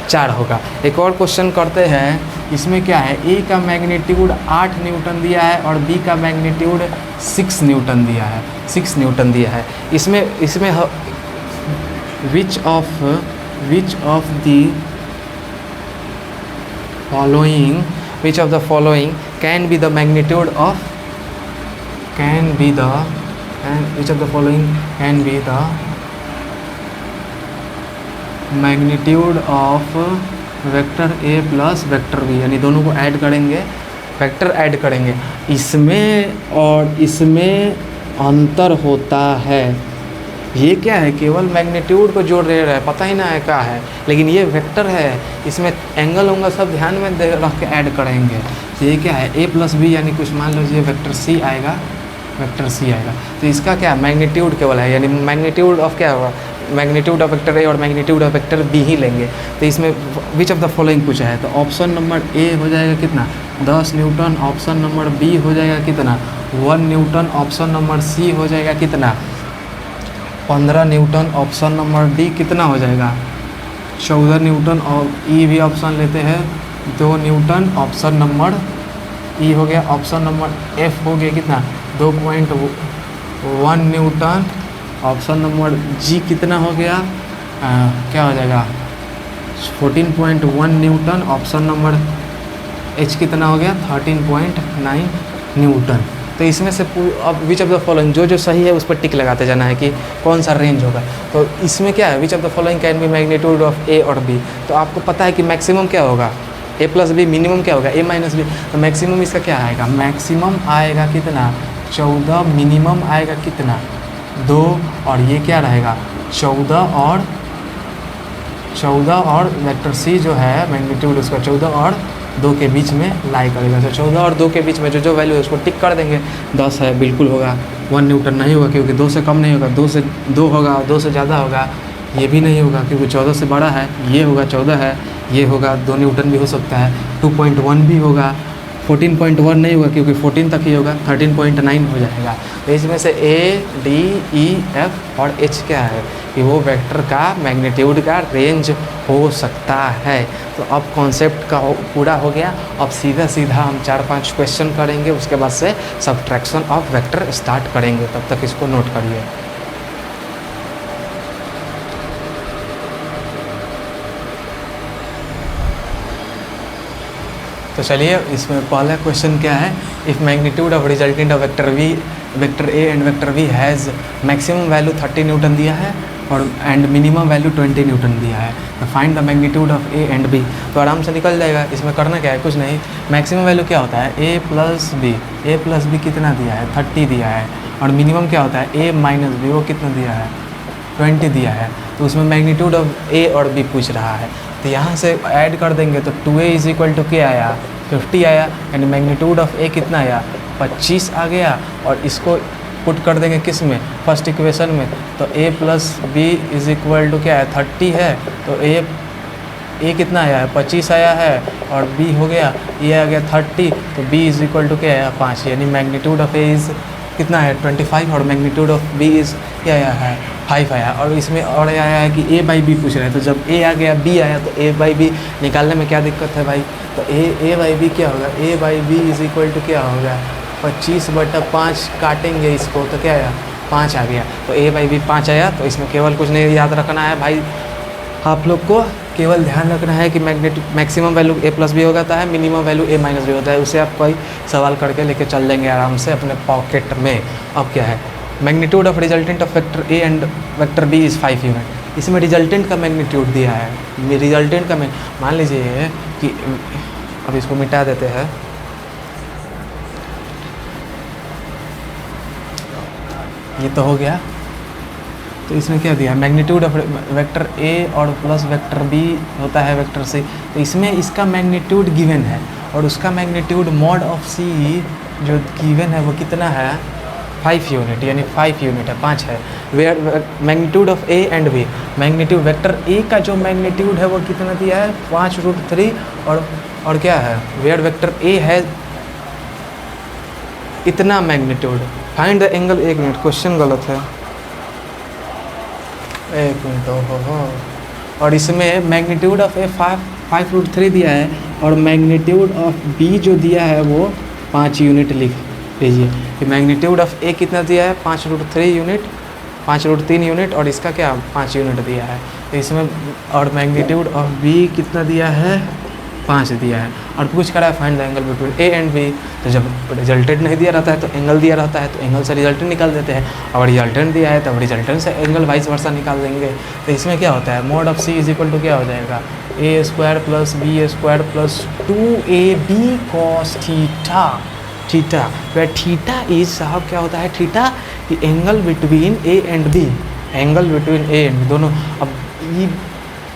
4 होगा। एक और क्वेश्चन करते हैं। इसमें क्या है, A का मैग्नीट्यूड 8 न्यूटन दिया है और B का मैग्नीट्यूड 6 न्यूटन दिया है, 6 न्यूटन दिया है। इसमें विच of the following can be the magnitude of magnitude of vector A + vector B। यानी दोनों को ऐड करेंगे, वेक्टर ऐड करेंगे। इसमें और इसमें अंतर होता है। ये क्या है, केवल मैग्नीट्यूड को जोड़ रहे हैं, पता ही ना है क्या है, लेकिन ये वेक्टर है, इसमें एंगल होंगे सब ध्यान में रख के ऐड करेंगे। तो ये क्या है A + B, यानी कुछ मान लीजिए वेक्टर C आएगा, तो इसका क्या मैग्नीट्यूड केवल है, यानी मैग्नीट्यूड ऑफ क्या होगा, मैग्नीट्यूड ऑफ वेक्टर A और मैग्नीट्यूड ऑफ वेक्टर B ही लेंगे। तो इसमें विच ऑफ द फॉलोइंग पूछा है, तो ऑप्शन नंबर A हो जाएगा कितना 10 न्यूटन, ऑप्शन नंबर B हो जाएगा कितना 1 न्यूटन, ऑप्शन नंबर C हो जाएगा कितना 15 न्यूटन, ऑप्शन नंबर D कितना हो जाएगा 14 न्यूटन, और E भी ऑप्शन लेते हैं 2 न्यूटन, ऑप्शन नंबर E हो गया। ऑप्शन नंबर F हो गया कितना 2.1 न्यूटन, ऑप्शन नंबर G कितना हो गया क्या हो जाएगा 14.1 न्यूटन, ऑप्शन नंबर H कितना हो गया 13.9 न्यूटन। तो इसमें से अब विच ऑफ द फॉलोइंग जो सही है उस पर टिक लगाते जाना है कि कौन सा रेंज होगा। तो इसमें क्या है, which of the following can be magnitude of A और बी। तो आपको पता है कि मैक्सिमम क्या होगा ए प्लस बी, मिनिमम क्या होगा ए माइनस बी। तो मैक्सिमम इसका क्या आएगा, मैक्सिमम आएगा कितना 14, मिनिमम आएगा कितना 2, और ये क्या रहेगा 14 और वेक्टर सी जो है मैग्नीट्यूड उसका 14 और 2 के बीच में लाई करेगा। तो 14 और 2 के बीच में जो वैल्यू है उसको टिक कर देंगे। 10 है बिल्कुल होगा, 1 न्यूटन नहीं होगा क्योंकि 2 से कम नहीं होगा, 2 से 2 होगा, 2 से ज़्यादा होगा, ये भी नहीं होगा क्योंकि 14 से बड़ा है, ये होगा 14 है, ये होगा 2 न्यूटन भी हो सकता है, 2.1 भी होगा, 14.1 नहीं होगा क्योंकि 14 तक ही होगा, 13.9 हो जाएगा। तो इसमें से ए डी ई एफ और एच क्या है कि वो वेक्टर का मैग्नीट्यूड का रेंज हो सकता है। तो अब कॉन्सेप्ट का पूरा हो गया। अब सीधा सीधा हम 4-5 क्वेश्चन करेंगे, उसके बाद से सब्ट्रैक्शन ऑफ वेक्टर स्टार्ट करेंगे। तब तक इसको नोट करिए। तो चलिए इसमें पहला क्वेश्चन क्या है, if magnitude of resultant of vector A and vector V has maximum value 30 Newton दिया है और एंड मिनिमम वैल्यू 20 न्यूटन दिया है। तो find the magnitude of A and B. तो आराम से निकल जाएगा। इसमें करना क्या है, कुछ नहीं, मैक्सिमम वैल्यू क्या होता है ए प्लस बी कितना दिया है 30 दिया है, और मिनिमम क्या होता है ए माइनस बी, वो कितना दिया है 20 दिया है। तो उसमें मैग्नीट्यूड ऑफ ए और बी पूछ रहा है। तो यहाँ से ऐड कर देंगे तो 2a इज इक्वल टू क्या आया 50 आया, यानी मैग्नीट्यूड ऑफ ए कितना आया 25 आ गया। और इसको पुट कर देंगे किस में, फर्स्ट इक्वेशन में। तो a plus B is equal to क्या है 30 है, तो a कितना आया है 25 आया है, और b हो गया ये आ गया 30, तो b इज इक्वल टू क्या आया 5, यानी मैग्नीट्यूड ऑफ a इज़ कितना है 25 और मैग्नीट्यूड ऑफ b इज़ क्या आया है 5 आया। और इसमें और आया है कि a बाई बी पूछ रहे हैं। तो जब a आ गया b आया तो a बाई बी निकालने में क्या दिक्कत है भाई। तो a बाई बी क्या होगा, a by B is equal to क्या होगा 25/5 काटेंगे इसको तो क्या आया 5 आ गया। तो a बाई बी 5 आया। तो इसमें केवल कुछ नहीं याद रखना है भाई, आप लोग को केवल ध्यान रखना है कि maximum value a plus B होता है, minimum value a minus B होता है। उसे आप कोई सवाल करके लेके चल लेंगे आराम से अपने पॉकेट में। अब क्या है, magnitude of resultant of vector A and vector B is 5 unit. इसमें रिजल्टेंट का मैग्नीट्यूड दिया है। रिजल्टेंट का मान लीजिए कि अब इसको मिटा देते हैं, ये तो हो गया। तो इसमें क्या दिया है, मैग्नीट्यूड ऑफ वेक्टर ए और प्लस वेक्टर बी होता है वेक्टर सी। तो इसमें इसका मैग्नीट्यूड गिवन है और उसका मैग्नीट्यूड मॉड ऑफ सी जो गिवन है वो कितना है 5 यूनिट, यानी 5 यूनिट है 5 है। Where magnitude of A and B, magnitude vector A का जो मैग्नीट्यूड है वो कितना दिया है 5√3 और क्या है वेयर वेक्टर ए है इतना मैग्नीट्यूड। फाइंड द एंगल, एक मिनट क्वेश्चन गलत है, एक मिनट हो। और इसमें मैग्नीट्यूड ऑफ ए 5√3 दिया है और मैग्नीट्यूड ऑफ बी जो दिया है वो 5 यूनिट लिख लीजिए कि मैग्नीट्यूड ऑफ ए कितना दिया है 5√3 यूनिट, 5√3 यूनिट, और इसका क्या 5 यूनिट दिया है। तो इसमें और मैग्नीट्यूड ऑफ बी कितना दिया है 5 दिया है। और पूछ करा है find the angle between A and B. तो जब रिजल्टेंट नहीं दिया रहता है तो एंगल दिया रहता है, तो एंगल से रिजल्टेंट निकाल देते हैं। और रिजल्टेंट दिया है तो रिजल्टेंट से एंगल वाइस वर्सा निकाल देंगे। तो इसमें क्या होता है, mod of C is equal to क्या हो जाएगा a² + b² + 2ab cos theta. वह थीटा इज साहब क्या होता है, थीटा कि angle between A and B, angle between A and B दोनों। अब ये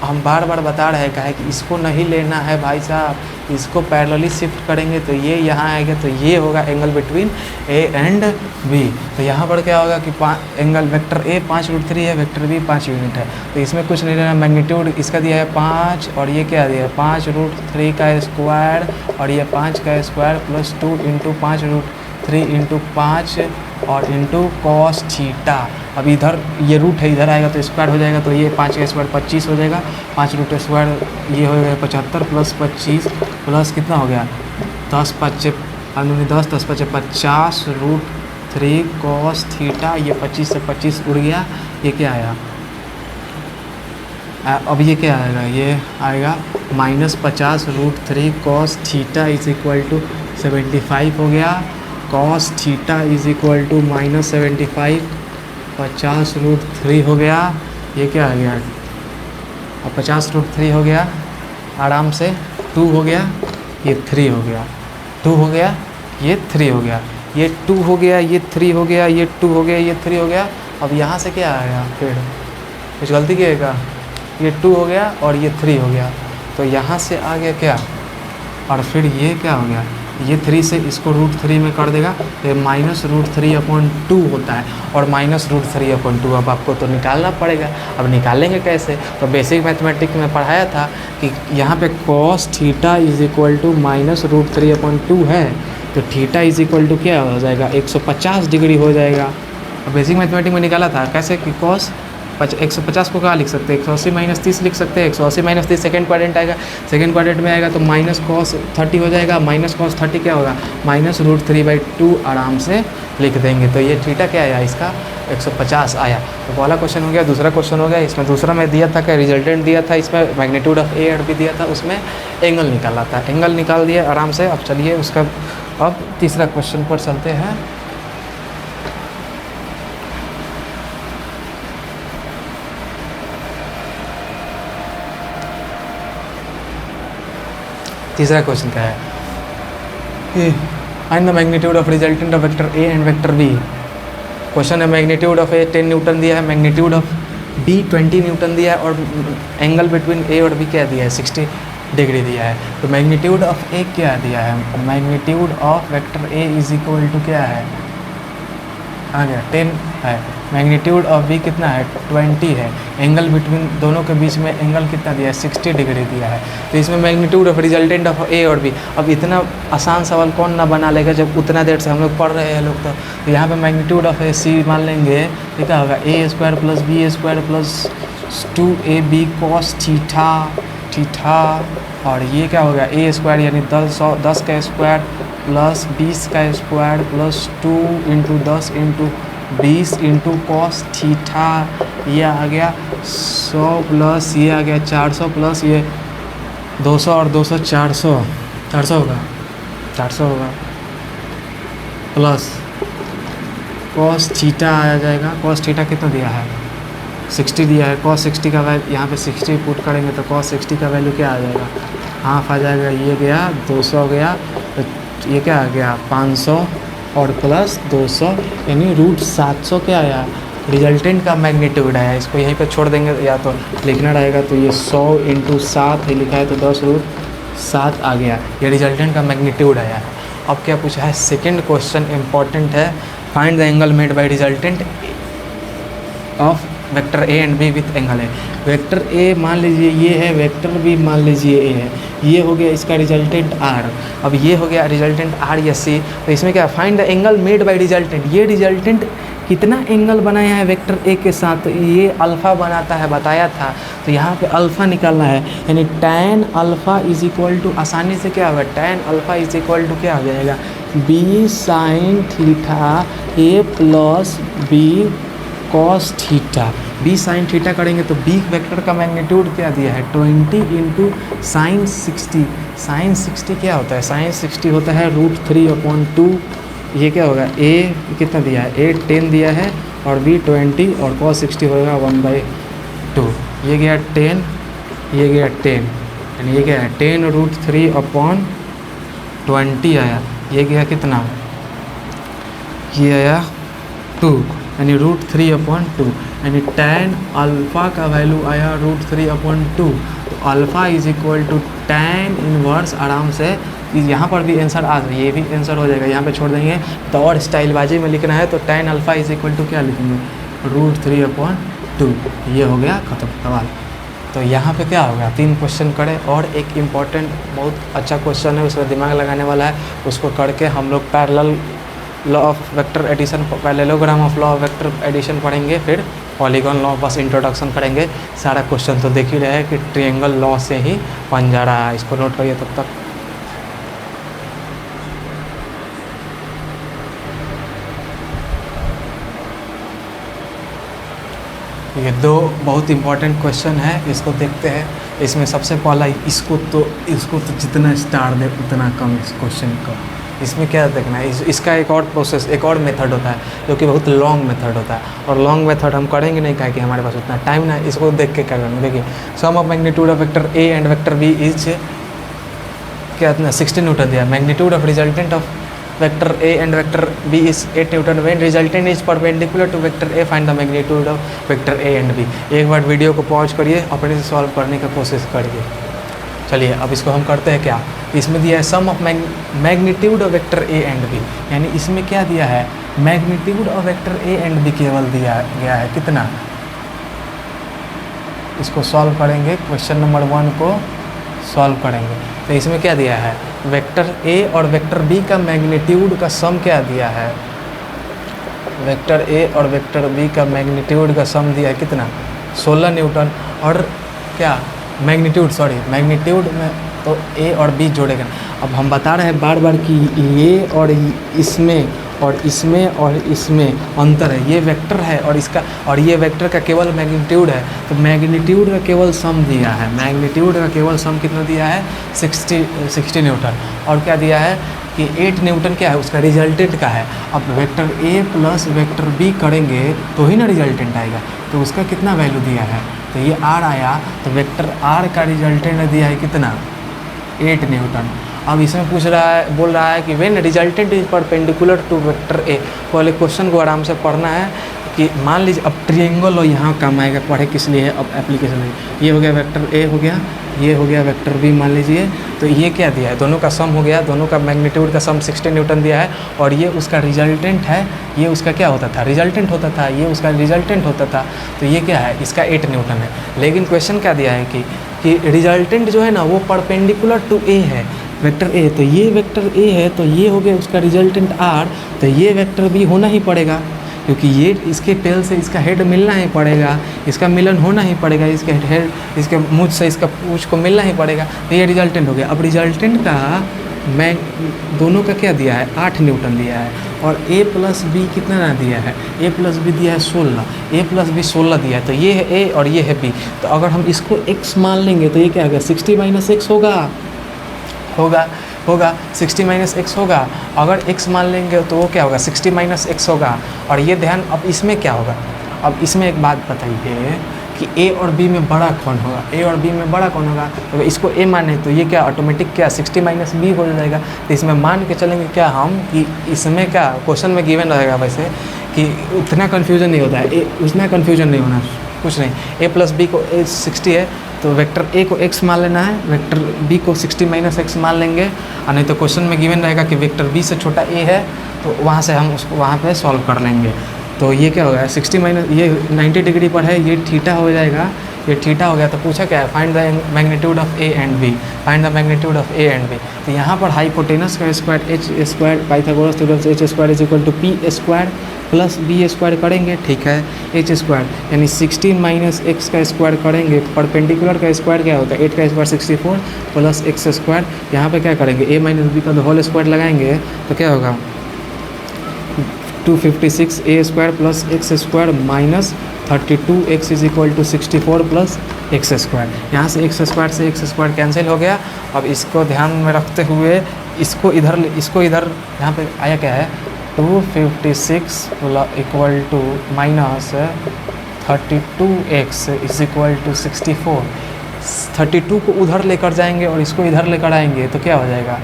हम बार बार बता रहे हैं कहे कि इसको नहीं लेना है भाई साहब, इसको पैरेलली शिफ्ट करेंगे तो ये यहाँ आएगा, तो ये होगा angle between A and B. तो यहाँ पर क्या होगा कि एंगल वेक्टर ए 5√3 है, वेक्टर बी 5 यूनिट है। तो इसमें कुछ नहीं लेना, मैग्नीट्यूड इसका दिया है 5 और ये क्या दिया है 5√3 का स्क्वायर और ये 5 का स्क्वायर + 2 × 5√3 × 5 और इंटू कॉस थीटा। अब इधर ये रूट है, इधर आएगा तो स्क्वायर हो जाएगा, तो ये 5 का स्क्वायर 25 हो जाएगा, 5√² ये हो गया 75 + 25 प्लस कितना हो गया 10 × 5 10 10 × 5 50√3 कॉस थीटा। ये 25 से 25 उड़ गया, ये क्या आया अब ये क्या आएगा, ये आएगा -50√3 cos theta is equal to 75 हो गया। Cos theta is equal to -75, 50√3 हो गया, ये क्या आ गया, और 50√3 हो गया आराम से, 2 हो गया, ये 3 हो गया, 2 हो गया, ये 3 हो गया, ये 2 हो गया, ये 3 हो गया, ये 2 हो गया, ये 3 हो गया। अब यहाँ से क्या आया, फिर कुछ गलती किएगा, ये 2 हो गया और ये 3 हो गया, तो यहाँ से आ गया क्या, और फिर ये क्या हो गया, ये 3 से इसको √3 में कर देगा, तो -√3/2 होता है, और -√3/2 अब आपको तो निकालना पड़ेगा। अब निकालेंगे कैसे, तो बेसिक मैथमेटिक्स में पढ़ाया था कि यहाँ पे cos theta is equal to -√3/2 है, तो थीटा इज इक्वल टू क्या हो जाएगा, 150 डिग्री हो जाएगा। अब बेसिक मैथमेटिक्स में निकाला था कैसे कि cos 150 को कहाँ लिख सकते हैं, 180 - 30 लिख सकते हैं, 180 - 30 सेकेंड क्वाड्रेंट आएगा, सेकेंड क्वाड्रेंट में आएगा तो -cos 30 हो जाएगा, -cos 30 क्या होगा, -√3/2 आराम से लिख देंगे। तो ये थीटा क्या आया, इसका 150 आया। तो पहला क्वेश्चन हो गया। दूसरा क्वेश्चन हो गया, इसमें दूसरा में दिया था क्या, रिजल्टेंट दिया था, इसमें मैग्नीट्यूड ऑफ ए और बी दिया था, उसमें एंगल निकाला था, एंगल निकाल दिया आराम से। अब चलिए उसका अब तीसरा क्वेश्चन पर चलते हैं। तीसरा क्वेश्चन क्या है, find the magnitude of resultant of vector A and vector B. Question है मैग्नीट्यूड ऑफ ए 10 न्यूटन दिया है, मैग्नीट्यूड ऑफ बी 20 न्यूटन दिया है, और एंगल बिटवीन ए और बी क्या दिया है, 60 डिग्री दिया है। तो मैग्नीट्यूड ऑफ ए क्या दिया है, magnitude of vector A is equal to क्या है, आ गया 10 है, मैग्नीट्यूड ऑफ बी कितना है 20 है, एंगल बिटवीन दोनों के बीच में एंगल कितना दिया है 60 डिग्री दिया है। तो इसमें magnitude of resultant of A और बी, अब इतना आसान सवाल कौन ना बना लेगा जब उतना देर से हम लोग पढ़ रहे हैं लोग। तो यहाँ पे मैग्नीट्यूड ऑफ ए सी मान लेंगे, ये क्या होगा, a² + b² + 2ab cos theta, और ये क्या होगा a² यानी 10 का स्क्वायर प्लस 20 का स्क्वायर प्लस 2 × 10 × 20 × cos थीटा, ये आ गया 100 प्लस ये आ गया 400 प्लस ये 200 और 200 400 होगा, 400 होगा प्लस cos थीटा आ जाएगा। cos थीटा कितना दिया है 60 दिया है, cos 60 का वैल्यू यहाँ पे 60 पुट करेंगे तो cos 60 का वैल्यू क्या आ जाएगा, हाफ आ जाएगा, ये गया 200 गया, तो ये क्या आ गया 500 और प्लस 200 यानी √700 क्या आया, रिजल्टेंट का मैग्नीट्यूड आया। इसको यहीं पे छोड़ देंगे या तो लिखना रहेगा, तो ये 100 × 7 लिखा है तो 10√7 आ गया, ये रिजल्टेंट का मैग्नीट्यूड आया। अब क्या पूछा है, सेकेंड क्वेश्चन इंपॉर्टेंट है, find the angle made by resultant of vector A and B with angle है। वेक्टर ए मान लीजिए ये है, वेक्टर बी मान लीजिए ए है, ये हो गया इसका रिजल्टेंट आर, अब ये हो गया रिजल्टेंट आर या सी। तो इसमें क्या, find the angle made by resultant, ये रिजल्टेंट कितना एंगल बनाया है वेक्टर ए के साथ, तो ये अल्फ़ा बनाता है बताया था, तो यहाँ पे अल्फ़ा निकालना है, यानी tan alpha is equal to, आसानी से क्या होगा, tan alpha is equal to क्या हो जाएगा, b sin theta a plus b cos theta, b sin theta करेंगे तो b वेक्टर का मैग्नीट्यूड क्या दिया है 20 × sin 60, sin 60 क्या होता है, sin 60 होता है √3/2, ये क्या होगा a कितना दिया है, a 10 दिया है और b 20 और cos 60 होगा 1/2, ये गया 10, ये गया 10, यानी ये क्या है 10√3/20 आया, ये गया कितना, ये आया 2 यानी √3/2, यानी tan अल्फ़ा का वैल्यू आया √3/2, तो alpha is equal to tan inverse, आराम से यहाँ पर भी आंसर आ जाए, ये भी आंसर हो जाएगा, यहाँ पे छोड़ देंगे तो और स्टाइलबाजी में लिखना है तो tan alpha is equal to क्या लिखेंगे √3/2, ये हो गया खत्म सवाल। तो यहाँ पे क्या होगा, 3 क्वेश्चन करे और एक इम्पॉर्टेंट बहुत अच्छा क्वेश्चन है, उसमें दिमाग लगाने वाला है, उसको करके हम लोग parallel law of vector addition, parallelogram of law of vector addition पढ़ेंगे, फिर पॉलीगॉन लॉ बस इंट्रोडक्शन करेंगे। सारा क्वेश्चन तो देख ही रहे हैं कि ट्रायंगल लॉ से ही बन जा रहा है, इसको नोट करिए तब तक। ये 2 बहुत इंपॉर्टेंट क्वेश्चन है, इसको देखते हैं। इसमें सबसे पहला इसको तो जितना स्टार दे उतना कम इस क्वेश्चन का, इसमें क्या देखना है, इसका एक और प्रोसेस, एक और मेथड होता है जो कि बहुत लॉन्ग मेथड होता है, और लॉन्ग मेथड हम करेंगे नहीं, क्या कि हमारे पास उतना टाइम ना है। इसको देख के क्या करेंगे, देखिए sum of magnitude of vector A and vector B is क्या इतना 16 न्यूटन दिया। Magnitude of resultant of vector A and vector B is 8 newton. When resultant is perpendicular to vector A find the magnitude of vector A and B. एक बार video को pause करिए, अपने से solve करने की कोशिश करिए। चलिए अब इसको हम करते हैं क्या, इसमें दिया है sum of magnitude of vector A and B, यानी इसमें क्या दिया है, magnitude of vector A and B केवल दिया गया है कितना। इसको सॉल्व करेंगे, क्वेश्चन नंबर 1 को सॉल्व करेंगे। तो इसमें क्या दिया है, वेक्टर ए और वेक्टर बी का मैग्नीट्यूड का सम क्या दिया है, वेक्टर ए और वेक्टर बी का मैग्नीट्यूड का सम दिया है कितना 16 न्यूटन। और क्या मैग्नीट्यूड में तो ए और बी जोड़ेगा। अब हम बता रहे हैं बार बार कि ये और इसमें और इसमें और इसमें अंतर है, ये वेक्टर है और इसका और ये वेक्टर का केवल मैग्नीट्यूड है, तो मैग्नीट्यूड का केवल सम दिया है, मैग्नीट्यूड का केवल सम कितना दिया है 60 न्यूटन। और क्या दिया है कि 8 न्यूटन क्या है उसका रिजल्टेंट का है। अब vector A plus vector B करेंगे तो ही ना रिजल्टेंट आएगा, तो उसका कितना वैल्यू दिया है, तो ये आर आया, तो वेक्टर आर का रिजल्टेंट दिया है कितना 8 न्यूटन। अब इसमें पूछ रहा है, बोल रहा है कि when resultant is perpendicular to vector A. पहले क्वेश्चन को आराम से पढ़ना है कि मान लीजिए अब ट्रायंगल हो, यहाँ काम आएगा, पढ़े किस लिए है, अब एप्लीकेशन है। ये हो गया वेक्टर ए हो गया, ये हो गया वेक्टर बी मान लीजिए, तो ये क्या दिया है, दोनों का सम हो गया, दोनों का मैग्नीट्यूड का सम 60 न्यूटन दिया है, और ये उसका रिजल्टेंट है, ये उसका क्या होता था रिजल्टेंट होता था, ये उसका रिजल्टेंट होता था, तो ये क्या है इसका 8 न्यूटन है। लेकिन क्वेश्चन क्या दिया है कि रिजल्टेंट जो है ना वो परपेंडिकुलर टू ए है, वेक्टर ए, तो ये वेक्टर ए है, तो ये हो गया उसका रिजल्टेंट आर, तो ये वेक्टर बी होना ही पड़ेगा, क्योंकि ये इसके टेल से इसका हेड मिलना ही पड़ेगा, इसका मिलन होना ही पड़ेगा, इसके हेड इसके मुझ से इसका पूछ को मिलना ही पड़ेगा, तो ये रिजल्टेंट हो गया। अब रिजल्टेंट का मैं दोनों का क्या दिया है 8 न्यूटन दिया है, और a प्लस बी कितना ना दिया है, a प्लस बी दिया है 16, a प्लस बी 16 दिया है, तो ये है a और ये है b। तो अगर हम इसको x मान लेंगे तो ये क्या होगा 60 माइनस एक्स होगा 60 माइनस एक्स होगा। अगर x मान लेंगे तो वो क्या होगा 60 माइनस एक्स होगा। और ये ध्यान, अब इसमें क्या होगा, अब इसमें एक बात बताइए कि a और b में बड़ा कौन होगा, a और b में बड़ा कौन होगा, तो इसको a माने तो ये क्या ऑटोमेटिक क्या 60 माइनस बी हो जाएगा। तो इसमें मान के चलेंगे क्या हम कि इसमें क्या क्वेश्चन में गिवन रहेगा वैसे कि उतना कन्फ्यूजन नहीं होता है, उतना कन्फ्यूजन नहीं होना कुछ नहीं। a प्लस बी को 60 है तो वेक्टर a को x मान लेना है, वेक्टर b को 60 माइनस एक्स मान लेंगे, और नहीं तो क्वेश्चन में गिवन रहेगा कि वेक्टर b से छोटा a है, तो वहाँ से हम उसको वहाँ पे सॉल्व कर लेंगे। तो ये क्या होगा 60 माइनस ये 90 डिग्री पर है, ये थीटा हो जाएगा, ये थीटा हो गया। तो पूछा क्या है find the magnitude of A and B, find the magnitude of A and B. तो यहाँ पर हाइपोटेनस का square H square Pythagoras theorem से H square is equal to P square plus B square करेंगे, ठीक है, एच स्क्वायर यानी 16 minus X का स्क्वायर करेंगे, परपेंडिकुलर का स्क्वायर क्या होता है 8 का स्क्वायर 64 प्लस एक्स स्क्वायर, यहाँ पे क्या करेंगे ए माइनस बी का होल स्क्वायर लगाएंगे तो क्या होगा 256 A square plus X square minus 32 X is equal to 64 plus X square. यहाँ से एक्स स्क्वायर से एक्स स्क्वायर कैंसिल हो गया। अब इसको ध्यान में रखते हुए इसको इधर यहाँ पे आया क्या है 256 equal to minus 32x is equal to 64। 32 को उधर लेकर जाएंगे और इसको इधर लेकर आएंगे तो क्या हो जाएगा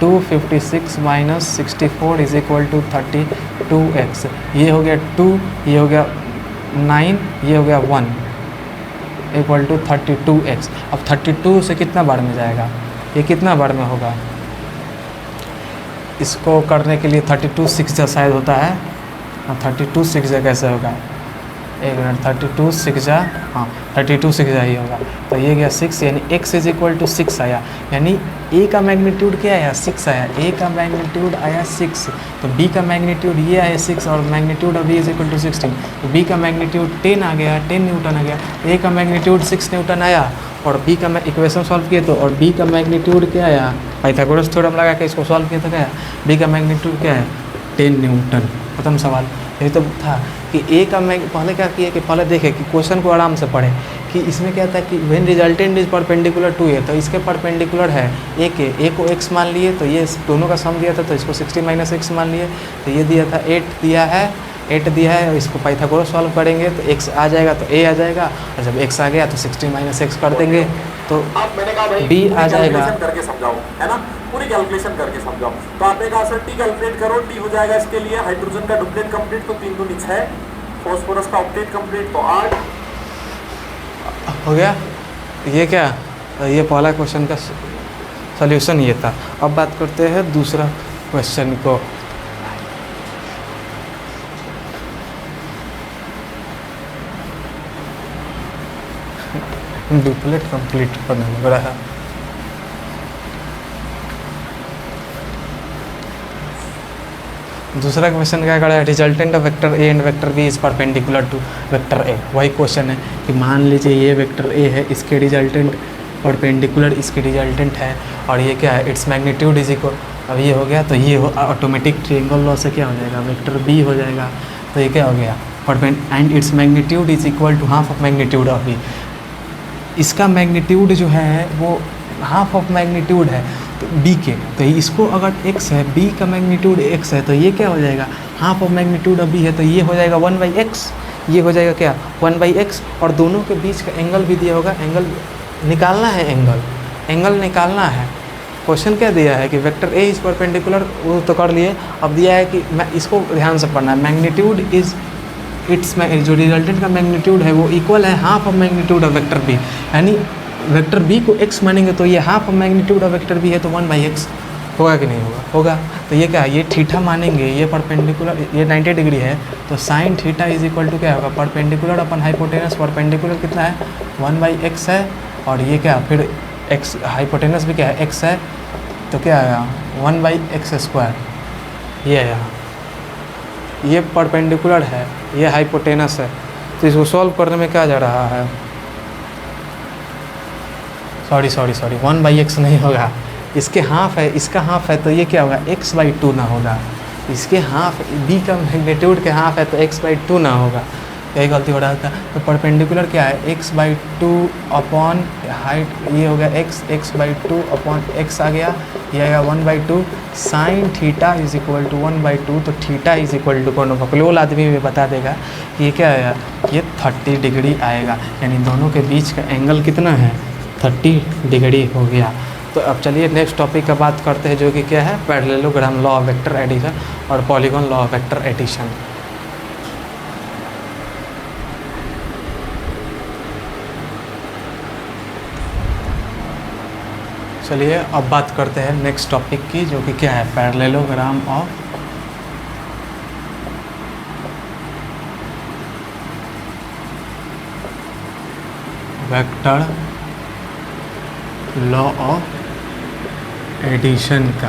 256 minus 64 is equal to 32x। ये हो गया 2, ये हो गया 9, ये हो गया 1 इक्वल टू 32x। अब 32 से कितना बार में जाएगा, ये कितना बार में होगा, इसको करने के लिए 32 6 जा शायद होता है, 32 6 जा कैसे होगा, एक मिनट 32 6 जा, हाँ 32 6 जा ही होगा। तो ये गया 6 यानी x इज इक्वल टू 6 आया, यानी a का मैग्नीट्यूड क्या आया 6 आया, a का मैग्नीट्यूड आया 6, तो b का मैग्नीट्यूड ये आया 6 और magnitude of b is equal to 16, तो b का मैग्नीट्यूड 10 आ गया, 10 न्यूटन आ गया। a का मैग्नीट्यूड 6 न्यूटन आया और b का इक्वेशन सॉल्व किए तो, और b का मैग्नीट्यूड क्या आया, पाइथागोरस थ्योरम लगा के इसको सॉल्व किया तो क्या है, b का मैग्नीट्यूड क्या है 10 न्यूटन। प्रथम सवाल यही तो था कि ए का मैं पहले क्या किए कि पहले देखे कि क्वेश्चन को आराम से पढ़े कि इसमें क्या था कि when resultant is perpendicular to A, तो इसके परपेंडिकुलर है ए को x मान लिए, तो ये दोनों का सम दिया था तो इसको 60 - x मान लिए, तो ये दिया था 8 दिया है, 8 दिया है, और इसको पाइथागोरस सॉल्व करेंगे तो x आ जाएगा तो a आ जाएगा, और जब x आ गया तो 60 - x कर देंगे तो अब मैंने कहा भाई b आ जाएगा। कैलकुलेशन करके समझाओ, है ना, पूरी कैलकुलेशन करके समझाओ। तो आपने कहा सर टी कैलकुलेट करो, टी हो जाएगा इसके लिए हाइड्रोजन का डुप्लेट कंप्लीट तो 3 दूनी 6, फास्फोरस का ऑक्टेट कंप्लीट तो 8 हो गया। ये क्या, ये पहला क्वेश्चन का सॉल्यूशन ये था। अब बात करते हैं दूसरा क्वेश्चन को। डुप्लेट कंप्लीट करने लग रहा है। दूसरा क्वेश्चन क्या करा है, resultant of vector A and vector B is perpendicular to vector A. वही क्वेश्चन है कि मान लीजिए ये वेक्टर ए है, इसके रिजल्टेंट परपेंडिकुलर इसके रिजल्टेंट है, और ये क्या है, इट्स मैग्नीट्यूड इज इक्वल, अब ये हो गया तो ये ऑटोमेटिक ट्रायंगल लॉ से क्या हो जाएगा, वेक्टर बी हो जाएगा, तो ये क्या हो गया and its magnitude is equal to half of magnitude of B. इसका मैग्नीट्यूड जो है वो हाफ ऑफ मैग्नीट्यूड है तो बी के, तो इसको अगर x है, b का मैग्नीट्यूड x है, तो ये क्या हो जाएगा, half of magnitude of b है, तो ये हो जाएगा 1/x, ये हो जाएगा क्या 1/x, और दोनों के बीच का एंगल भी दिया होगा, एंगल निकालना है, एंगल निकालना है। क्वेश्चन क्या दिया है कि वेक्टर ए इज परपेंडिकुलर, वो तो कर लिए, अब दिया है कि मैं इसको ध्यान से पढ़ना है, मैग्नीट्यूड इज इट्स जो रिजल्टेंट का मैग्नीट्यूड है वो इक्वल है half of magnitude of vector B, यानी वेक्टर बी को x मानेंगे तो ये half of magnitude of vector B है तो 1/x होगा कि नहीं होगा, होगा। तो ये क्या है, ये थीटा मानेंगे, ये परपेंडिकुलर, ये 90 डिग्री है, तो sine theta is equal to क्या होगा, परपेंडिकुलर अपन हाइपोटेनस, परपेंडिकुलर कितना है 1/x है, और ये क्या फिर x हाइपोटेनस भी क्या है x है, तो क्या आएगा 1/x², ये है यहाँ, ये परपेंडिकुलर है, ये हाइपोटेनस है, तो इसको सॉल्व करने में क्या जा रहा है, सॉरी 1/x नहीं होगा, इसके हाफ है, इसका हाफ है, तो ये क्या होगा x/2 ना होगा, इसके हाफ b का मैग्नीट्यूड के हाफ है तो x/2 ना होगा, यही गलती हो रहा था। तो परपेंडिकुलर क्या है x/2 अपॉन हाइट, ये हो गया x/2 अपॉन x आ गया, ये आएगा 1/2, sine theta is equal to 1/2, तो थीटा इज इक्वल टू कौन बकलोल आदमी में बता देगा कि ये क्या आएगा, ये 30 डिग्री आएगा, यानी दोनों के बीच का एंगल कितना है 30 डिग्री हो गया। तो अब चलिए नेक्स्ट टॉपिक का बात करते हैं, जो कि क्या है parallelogram law of vector addition और polygon law of vector addition. चलिए अब बात करते हैं नेक्स्ट टॉपिक की, जो कि क्या है parallelogram of vector law of addition का।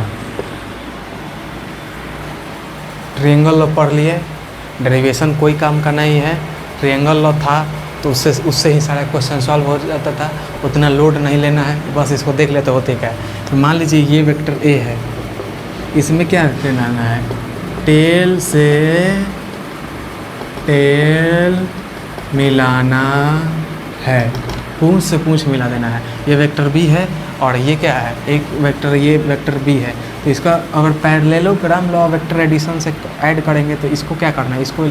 ट्रायंगल लॉ पढ़ लिए, डेरिवेशन कोई काम का नहीं है, ट्रायंगल लॉ था तो उससे ही सारा क्वेश्चन सॉल्व हो जाता था, उतना लोड नहीं लेना है, बस इसको देख लेते होते क्या है। तो मान लीजिए ये वेक्टर ए है, इसमें क्या बनाना है, टेल से टेल मिलाना है, पूंछ से पूंछ मिला देना है। ये वेक्टर बी है और ये क्या है, एक वेक्टर, ये वेक्टर बी है, तो इसका अगर पैरेललोग्राम लॉ वेक्टर एडिशन से ऐड करेंगे तो इसको क्या करना है, इसको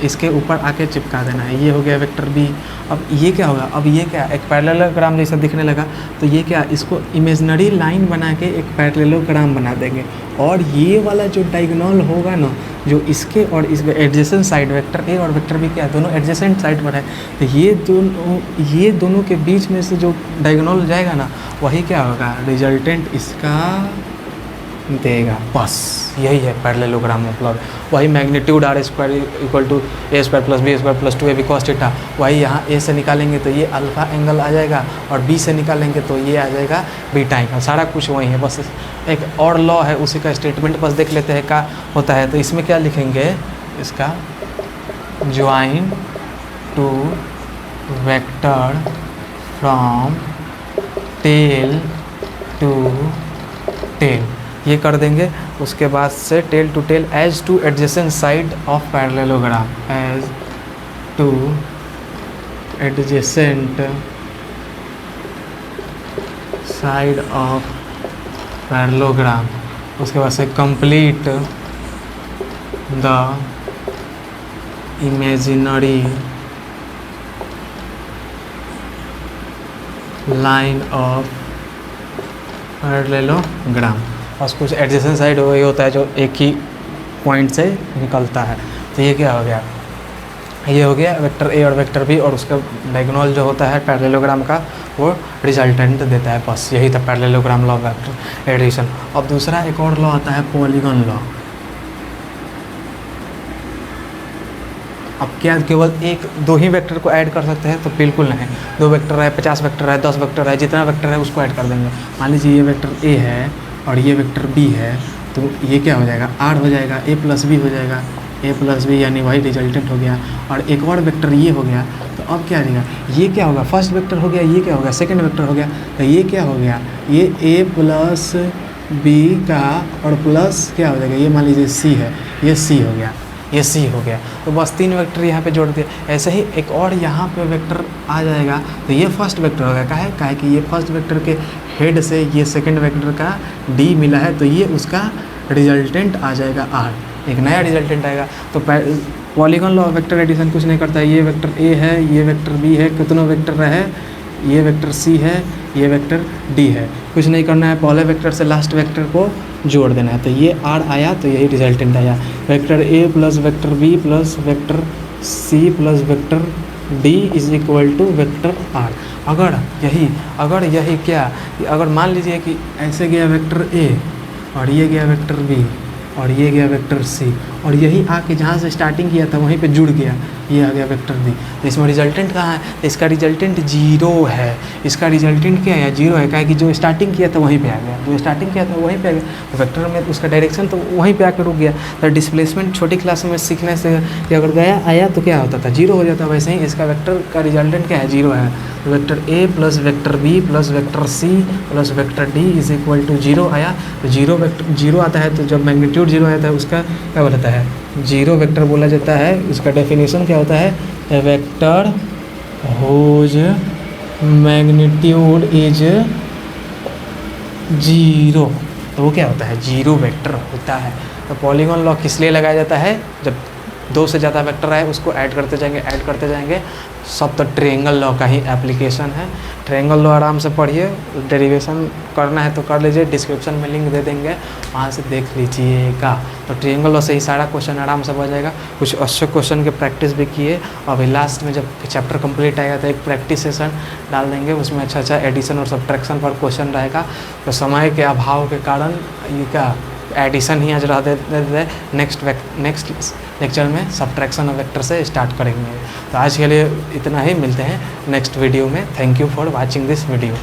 इसके ऊपर आके चिपका देना है, ये हो गया वेक्टर बी। अब ये क्या होगा, अब ये क्या एक पैरेललोग्राम जैसा दिखने लगा, तो ये क्या, इसको इमेजिनरी लाइन बना के एक पैरेललोग्राम बना देंगे, और ये वाला जो डायगोनल होगा ना, जो इसके और इस एडजेसेंट साइड वेक्टर ए और वेक्टर बी क्या है, दोनों एडजेसेंट साइड पर है, तो ये दोनों के बीच में से जो डायगोनल जाएगा ना, वही क्या होगा, रिजल्टेंट इसका देगा। बस यही है पैरेललोग्राम मतलब, वही magnitude r² equal to a² plus b² plus 2ab cos theta, वही यहाँ a से निकालेंगे तो ये अल्फ़ा एंगल आ जाएगा, और b से निकालेंगे तो ये आ जाएगा बीटा एंगल, सारा कुछ वही है। बस एक और लॉ है, उसी का स्टेटमेंट बस देख लेते हैं क्या होता है। तो इसमें क्या लिखेंगे, इसका join two vector from tail to tail, ये कर देंगे। उसके बाद से tail to tail as two adjacent side of parallelogram, as two adjacent side of parallelogram. उसके बाद से complete the imaginary line of parallelogram. और कुछ एडजेसेंट साइड वही होता है जो एक ही पॉइंट से निकलता है। तो ये क्या हो गया, ये हो गया वेक्टर ए और वेक्टर बी, और उसका डायगोनल जो होता है पैरेललोग्राम का वो रिजल्टेंट देता है। बस यही था पैरेललोग्राम लॉ, वेक्टर एडिशन। अब दूसरा एक और लॉ आता है पॉलीगॉन लॉ। अब क्या केवल एक दो ही वेक्टर को ऐड कर सकते हैं? तो बिल्कुल नहीं। 2 वेक्टर है, 50 वेक्टर है, 10 वेक्टर है, जितना वेक्टर है उसको ऐड कर देंगे। मान लीजिए ये वेक्टर ए है और ये वेक्टर बी है, तो ये क्या हो जाएगा, आर हो जाएगा, ए प्लस बी हो जाएगा, ए प्लस बी यानी वही रिजल्टेंट हो गया। और एक और वेक्टर ये हो गया, तो अब क्या रहेगा, ये क्या होगा, फर्स्ट वेक्टर हो गया, ये क्या होगा, सेकंड वेक्टर हो गया। तो ये क्या हो गया, ये ए प्लस बी का और प्लस क्या हो जाएगा, ये मान लीजिए सी है, ये सी हो गया, ये सी हो गया। तो बस 3 वेक्टर यहाँ पे जोड़ दिए। ऐसे ही एक और यहाँ पे वेक्टर आ जाएगा, तो ये फर्स्ट वेक्टर होगा। काहे कि ये फर्स्ट वेक्टर के हेड से ये सेकंड वेक्टर का डी मिला है, तो ये उसका रिजल्टेंट आ जाएगा आर, एक नया रिजल्टेंट आएगा। तो polygon law of vector addition कुछ नहीं करता है। ये वेक्टर ए है, ये वेक्टर बी है, कितनों वेक्टर रहे, ये वेक्टर सी है, ये वेक्टर डी है, कुछ नहीं करना है, पहले वेक्टर से लास्ट वेक्टर को जोड़ देना है। तो ये आर आया, तो यही रिजल्टेंट आया, vector A plus vector B plus vector C plus vector D is equal to vector R. अगर यही क्या, अगर मान लीजिए कि ऐसे गया वेक्टर ए और ये गया वेक्टर बी और ये गया वेक्टर सी, और यही आके जहाँ से स्टार्टिंग किया था वहीं पे जुड़ गया, ये आ गया वेक्टर डी, तो इसमें रिजल्टेंट कहाँ है, तो इसका रिजल्टेंट 0 है। इसका रिजल्टेंट क्या है, 0 है, क्या कि जो स्टार्टिंग किया था वहीं पे आ गया, जो स्टार्टिंग किया था वहीं पे आ गया। तो वेक्टर में उसका डायरेक्शन तो वहीं पे आकर रुक गया। तो डिस्प्लेसमेंट छोटी क्लास में सीखने से कि अगर गया आया तो क्या होता था, 0 हो जाता। वैसे ही इसका वेक्टर का रिजल्टेंट क्या है, 0 है। तो vector A plus vector B plus vector C plus vector D is equal to 0 आया। तो 0 आता है, तो जब मैग्नीट्यूड 0 आता है उसका क्या बोलता है, 0 वेक्टर बोला जाता है। उसका डेफिनेशन क्या होता है, ए वेक्टर हुज मैग्नीट्यूड इज 0, तो वो क्या होता है, 0 वेक्टर होता है। तो पॉलीगॉन लॉ किस लिए लगाया जाता है, जब 2 से ज़्यादा वेक्टर आए उसको ऐड करते जाएंगे। सब तो ट्रायंगल लॉ का ही एप्लीकेशन है। ट्रायंगल लॉ आराम से पढ़िए, डेरिवेशन करना है तो कर लीजिए, डिस्क्रिप्शन में लिंक दे देंगे, वहाँ से देख लीजिएगा। तो ट्रायंगल लॉ से ही सारा क्वेश्चन आराम से बन जाएगा। कुछ अच्छे क्वेश्चन के प्रैक्टिस भी किए, अभी लास्ट में जब चैप्टर कंप्लीट आएगा तो एक प्रैक्टिस सेशन डाल देंगे, उसमें अच्छा एडिशन और सब्ट्रैक्शन पर क्वेश्चन रहेगा। तो समय के अभाव के कारण ये क्या एडिशन ही आज रह देते, नेक्स्ट लेक्चर में सब्ट्रैक्शन और वेक्टर से स्टार्ट करेंगे। तो आज के लिए इतना ही, मिलते हैं नेक्स्ट वीडियो में। Thank you for watching this video.